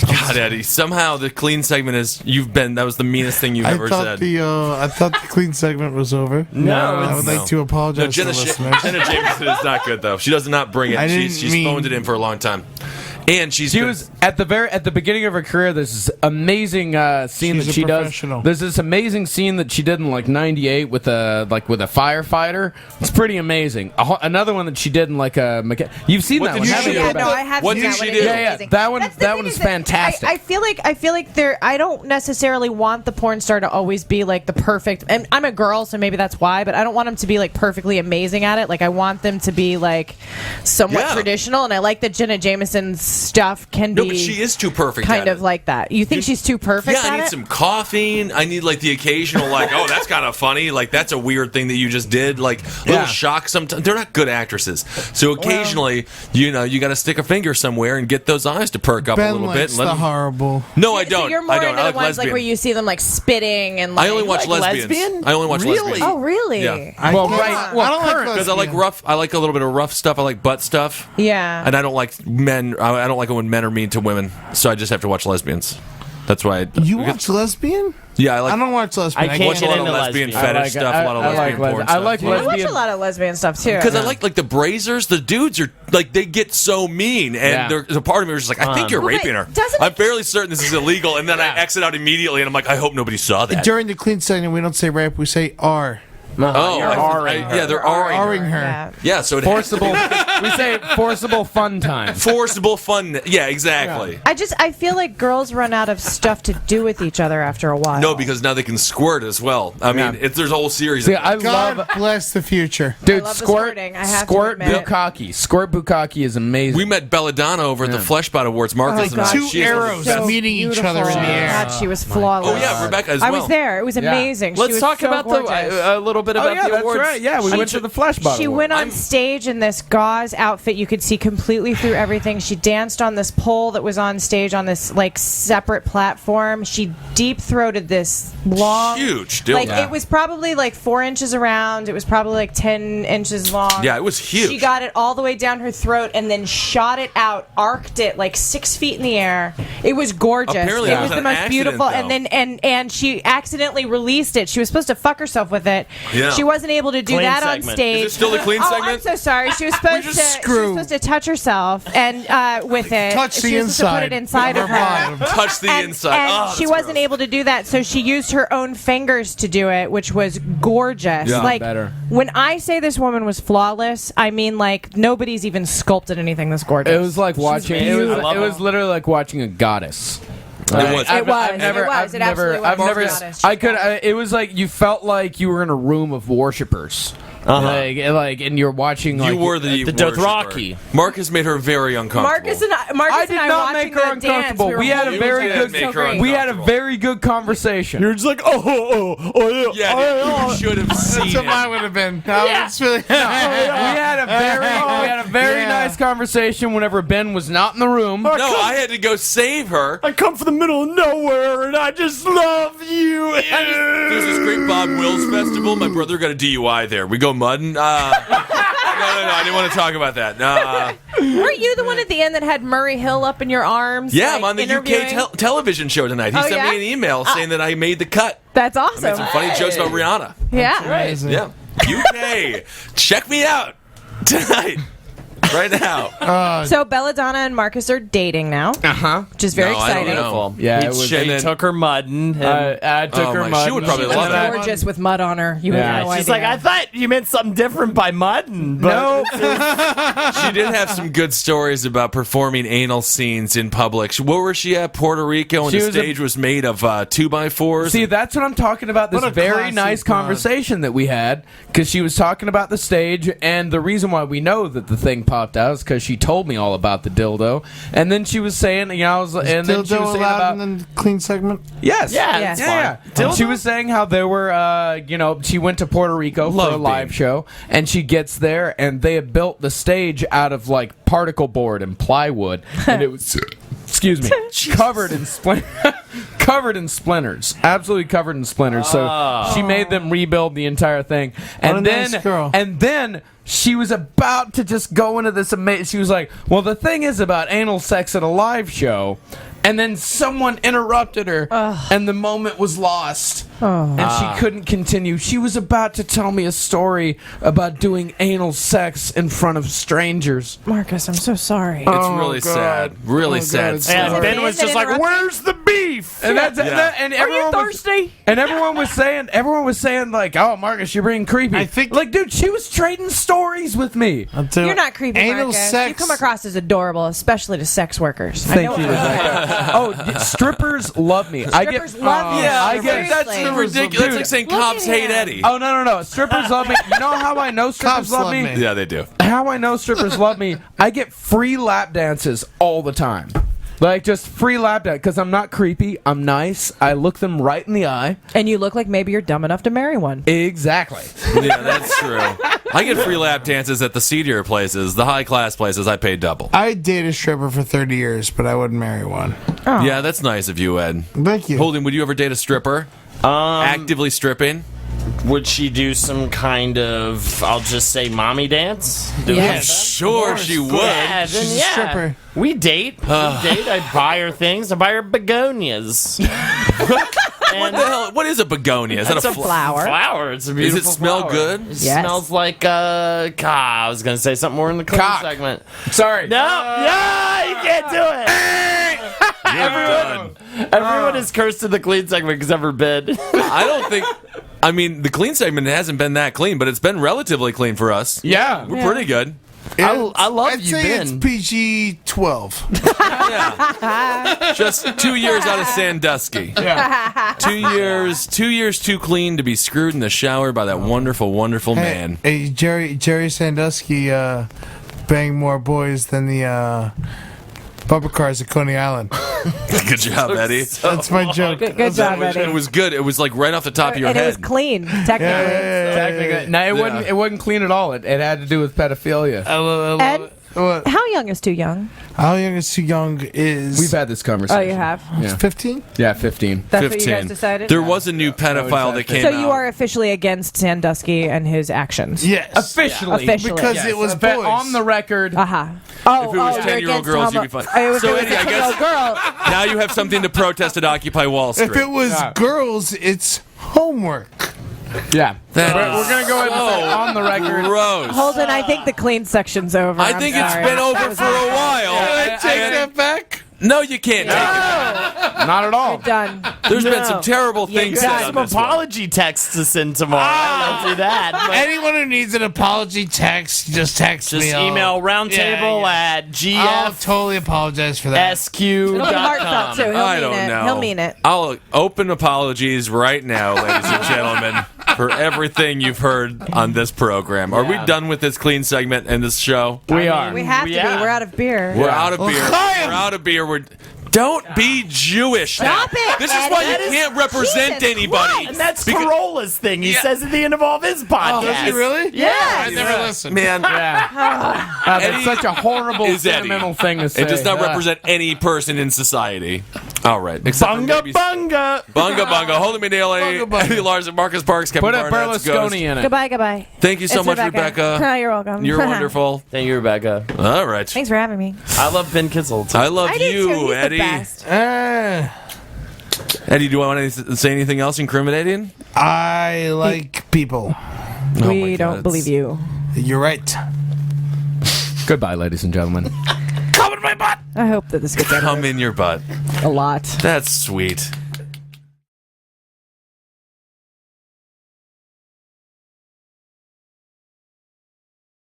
God, Eddie. Somehow the clean segment is that was the meanest thing you've I ever thought said. I thought the clean segment was over. No, I would like to apologize No, Jenna, to listeners. Jenna Jameson is not good though. She does not bring it. I didn't She's mean- phoned it in for a long time, and She been- was at the beginning of her career. There's this amazing scene She's that a she does. professional. There's this amazing scene that she did in like '98 with a firefighter. It's pretty amazing. Another one that she did in like a. You've seen What that did one, you haven't do? you? Yeah, no, I have What seen did that she one. do? It is Yeah, yeah. amazing. That one- That's the that thing one's is that fantastic. I feel like there. I don't necessarily want the porn star to always be like the perfect. And I'm a girl, so maybe that's why. But I don't want them to be like perfectly amazing at it. Like I want them to be like somewhat Yeah. traditional. And I like that Jenna Jameson's stuff can no, be. but she is too perfect. kind at of it. like that. You think she's too perfect? Yeah, I at need it? some caffeine. I need like the occasional like, oh, that's kind of funny. Like that's a weird thing that you just did. Like little shock. Sometimes they're not good actresses. So occasionally, you got to stick a finger somewhere and get those eyes to perk up a Ben little bit. likes And let the them- horrible. No, I So don't. you're more I don't. into I the like ones lesbian. like where you see them like spitting and. Like, I only watch like lesbians. lesbian? I only watch Really? lesbians. Oh really? Yeah. Well, can't- right. Well, I don't like current- Because I like rough. I like a little bit of rough stuff. I like butt stuff. Yeah. And I don't like men. I don't like it when men are mean to women. So I just have to watch lesbians. That's why. You watch lesbian? Yeah, I like. I don't watch lesbian. I I can't watch a get lot of into lesbian lesbian. fetish stuff. A lot of lesbian porn I stuff. like I watch lesbian. a lot of lesbian stuff too. Because I like the Brazers. The dudes are like they get so mean, and there's a part of me was just like, I think you're Well, raping but her. doesn't I'm it- fairly certain this is illegal, and then I exit out immediately, and I'm like, I hope nobody saw that. During the clean segment, we don't say rape, we say R. Oh, You're R-ing her. yeah, they're R-ing R-ing her. Yeah. Yeah, so it Forcible. We say forcible fun time. forcible fun. Yeah, exactly. I feel like girls run out of stuff to do with each other after a while. No, because now they can squirt as well. I mean, there's a whole series. See, of I God love. bless the future. Dude, love the squirt, squirting, I have to squirt admit. bukkake. Squirt bukkake is amazing. we met Belladonna over at the Fleshbot Awards. Marcus and I. Two She is- arrows So meeting each beautiful. other in the air. God, she was flawless. Oh yeah, Rebecca as I well. was there. It was amazing. She Let's was talk so about gorgeous. a little bit about the that's awards. right. Yeah, we went to the Fleshbot She Award. went on stage in this gauze outfit. You could see completely through everything. She danced on this pole that was on stage on this like separate platform. She deep throated this long, Huge dildo. Like Yeah. it was probably like 4 inches around. It was probably like 10 inches long. Yeah, it was huge. She got it all the way down her throat and then shot it out, arced it like 6 feet in the air. It was gorgeous. Apparently it it was was the an most accident, beautiful. though. And she accidentally released it. She was supposed to fuck herself with it. Yeah. She wasn't able to do Clean that on segment. stage. Is it still the clean Oh, segment? I'm so sorry. She was supposed to. just She was screw. supposed to touch herself and with it. Touch the she was supposed to put it inside of her. Touch the And, inside. and Oh, she that's wasn't gross. able to do that, so she used her own fingers to do it, which was gorgeous. Yeah, like better. when I say this woman was flawless, I mean like nobody's even sculpted anything this gorgeous. It was like watching. It was, beautiful. it was literally like watching a goddess. It was. It was. It was. It absolutely was. I've never. Marcus. I could. It was like you felt like you were in a room of worshipers. Like, and you're watching. Like, You were the Dothraki. worshiper. Marcus made her very uncomfortable. Marcus and I. I did not make her uncomfortable. We had a very good. make her We had a uncomfortable. very good conversation. You're just like, oh, Yeah, you should have seen That's what it. mine would have been. It's really, we had a very Yeah. nice conversation whenever Ben was not in the room. No, I had to go save her. I come from the middle of nowhere and I just love you. There's this great Bob Wills festival. My brother got a DUI there. We go mudding. No, I didn't want to talk about that. Weren't you the one at the end that had Murray Hill up in your arms? Yeah, like, I'm on the interviewing? UK television show tonight. He Oh, sent yeah? me an email saying that I made the cut. That's I awesome. made some funny jokes about Rihanna. Yeah. amazing. Yeah. UK. Check me out tonight. right now. So Belladonna and Marcus are dating now, which is very No, I don't exciting. know. Yeah, He took her mudding. I took Oh, her my- mud. she would probably She love was it. gorgeous with mud on her. You Yeah. have no She's idea. like, I thought you meant something different by mudding. But She did have some good stories about performing anal scenes in public. Where was she at? Puerto Rico, and She the was a- stage was made of 2x4s. See, that's what I'm talking about. This What a very classy nice broad. conversation that we had, because she was talking about the stage, and the reason why we know that the thing popped out is because she told me all about the dildo, and then she was saying, you know, I was, and then she Dildo was saying allowed about in the clean segment? yes, Yeah, that's yeah. And she was saying how there were, you know, she went to Puerto Rico for a Love live being. show, and she gets there, and they had built the stage out of like particle board and plywood, and it was. Excuse me, covered in covered in splinters, absolutely covered in splinters. So she made them rebuild the entire thing, and What a nice girl. and then she was about to just go into this amazing. She was like, "Well, the thing is about anal sex at a live show," and then someone interrupted her, and the moment was lost, and she couldn't continue. She was about to tell me a story about doing anal sex in front of strangers. Marcus, I'm so sorry. It's really sad. Really sad. God. story. and Ben was just like, "Where's the beef?" And that's and everyone thirsty? and everyone was saying like, "Oh, Marcus, you're being creepy." I think- like, dude, she was trading stories with me. You're not creepy, Anal Marcus. sex. You come across as adorable, especially to sex workers. I Thank know you, it. Rebecca. Oh, strippers love me. Strippers love you. Yeah, I get Seriously. that's ridiculous. That's like saying Look cops at hate him. Eddie. Oh no! Strippers love me. You know how I know strippers Cops love love me? me. Yeah, they do. How I know strippers love me? I get free lap dances all the time. Like, just free lap dance, because I'm not creepy. I'm nice. I look them right in the eye. And you look like maybe you're dumb enough to marry one. Exactly. Yeah, that's true. I get free lap dances at the seedier places, the high class places. I pay double. I'd date a stripper for 30 years, but I wouldn't marry one. Yeah, that's nice of you, Ed. Thank you. Holden, would you ever date a stripper? Actively stripping? Would she do some kind of, I'll just say, mommy dance? Do we Yes. have that? Sure, she would. Yeah, then She's a yeah. stripper. We date. I buy her things. I buy her begonias. What the hell? What is a begonia? Is that That's a a flower? Flower. It's a Does beautiful it smell flower. good? It Yes. smells like I was gonna say something more in the clean Cock. segment. Sorry. No, you can't do it. Everyone is cursed in the clean segment except for Ben. I don't think. I mean, the clean segment hasn't been that clean, but it's been relatively clean for us. Yeah. We're pretty good. I love I'd you, say Ben. it's PG-12. Yeah. Just 2 years out of Sandusky. Yeah. 2 years too clean to be screwed in the shower by that wonderful, wonderful man. Hey, Jerry Sandusky banged more boys than the bumper cars at Coney Island. Good job, Eddie. That's my joke. Good job, Eddie. It was good. It was like right off the top of your And head. it was clean, technically. Technically. No, it wasn't clean at all. It had to do with pedophilia. I love Ed, it. What? how young is too young? How young is too young is... We've had this conversation. Oh, you have? Yeah. 15? Yeah, 15. That's what you guys decided? There was a new pedophile that came So out. you are officially against Sandusky and his actions? Yes. Officially. Officially. Because Yes. it was But boys. on the record. Uh-huh. Oh, If it was you're 10-year-old against girls, you'd be fine. It was, So, it was Eddie, I a guess- 10-year-old girl. Now you have something to protest at Occupy Wall Street. If it was girls, it's homework. Yeah. That We're is going to go ahead and say so on the record. gross. Holden, I think the clean section's over. I I'm think it's sorry. been over for a while. Can I take that back? No, you can't take it back. Not at all. Done. There's been some terrible things You said got on some this one. apology texts to send tomorrow. I don't do that. But Anyone who needs an apology text, just text just me. I'll- email roundtable Yeah, at I'll totally apologize for that. It'll be heartfelt, too. GFSQ.com. He'll I mean don't it. know. He'll mean it. I'll open apologies right now, ladies and gentlemen, for everything you've heard on this program. Are we done with this clean segment and this show? We are. We have to be. We're out of beer. We're out of beer. We're out of beer. Don't be Jewish. Stop it, This is why you Eddie. can't represent Jesus anybody. And that's Because- Corolla's thing. He says at the end of all of his podcasts. Does he really? Yeah. I never listened. Man, That's Eddie such a horrible, is Eddie. sentimental thing to say. It does not represent any person in society. All right. Except for Bunga maybe- bunga. Bunga bunga. Holden McNeely, Bunga bunga. Eddie Larson, Marcus Parks, Kevin Put a Barnett, Ghost. Berlusconi in it. Goodbye. Thank you so It's much, Rebecca. Oh, you're welcome. You're wonderful. Thank you, Rebecca. All right. Thanks for having me. I love Ben Kissel, too. I love I do you, too. He's Eddie. the best. Eddie, do I want to say anything else incriminating? I like people. We my God, don't believe you. You're right. Goodbye, ladies and gentlemen. Come in my butt. I hope that this gets Come edited in your butt. a lot. That's sweet.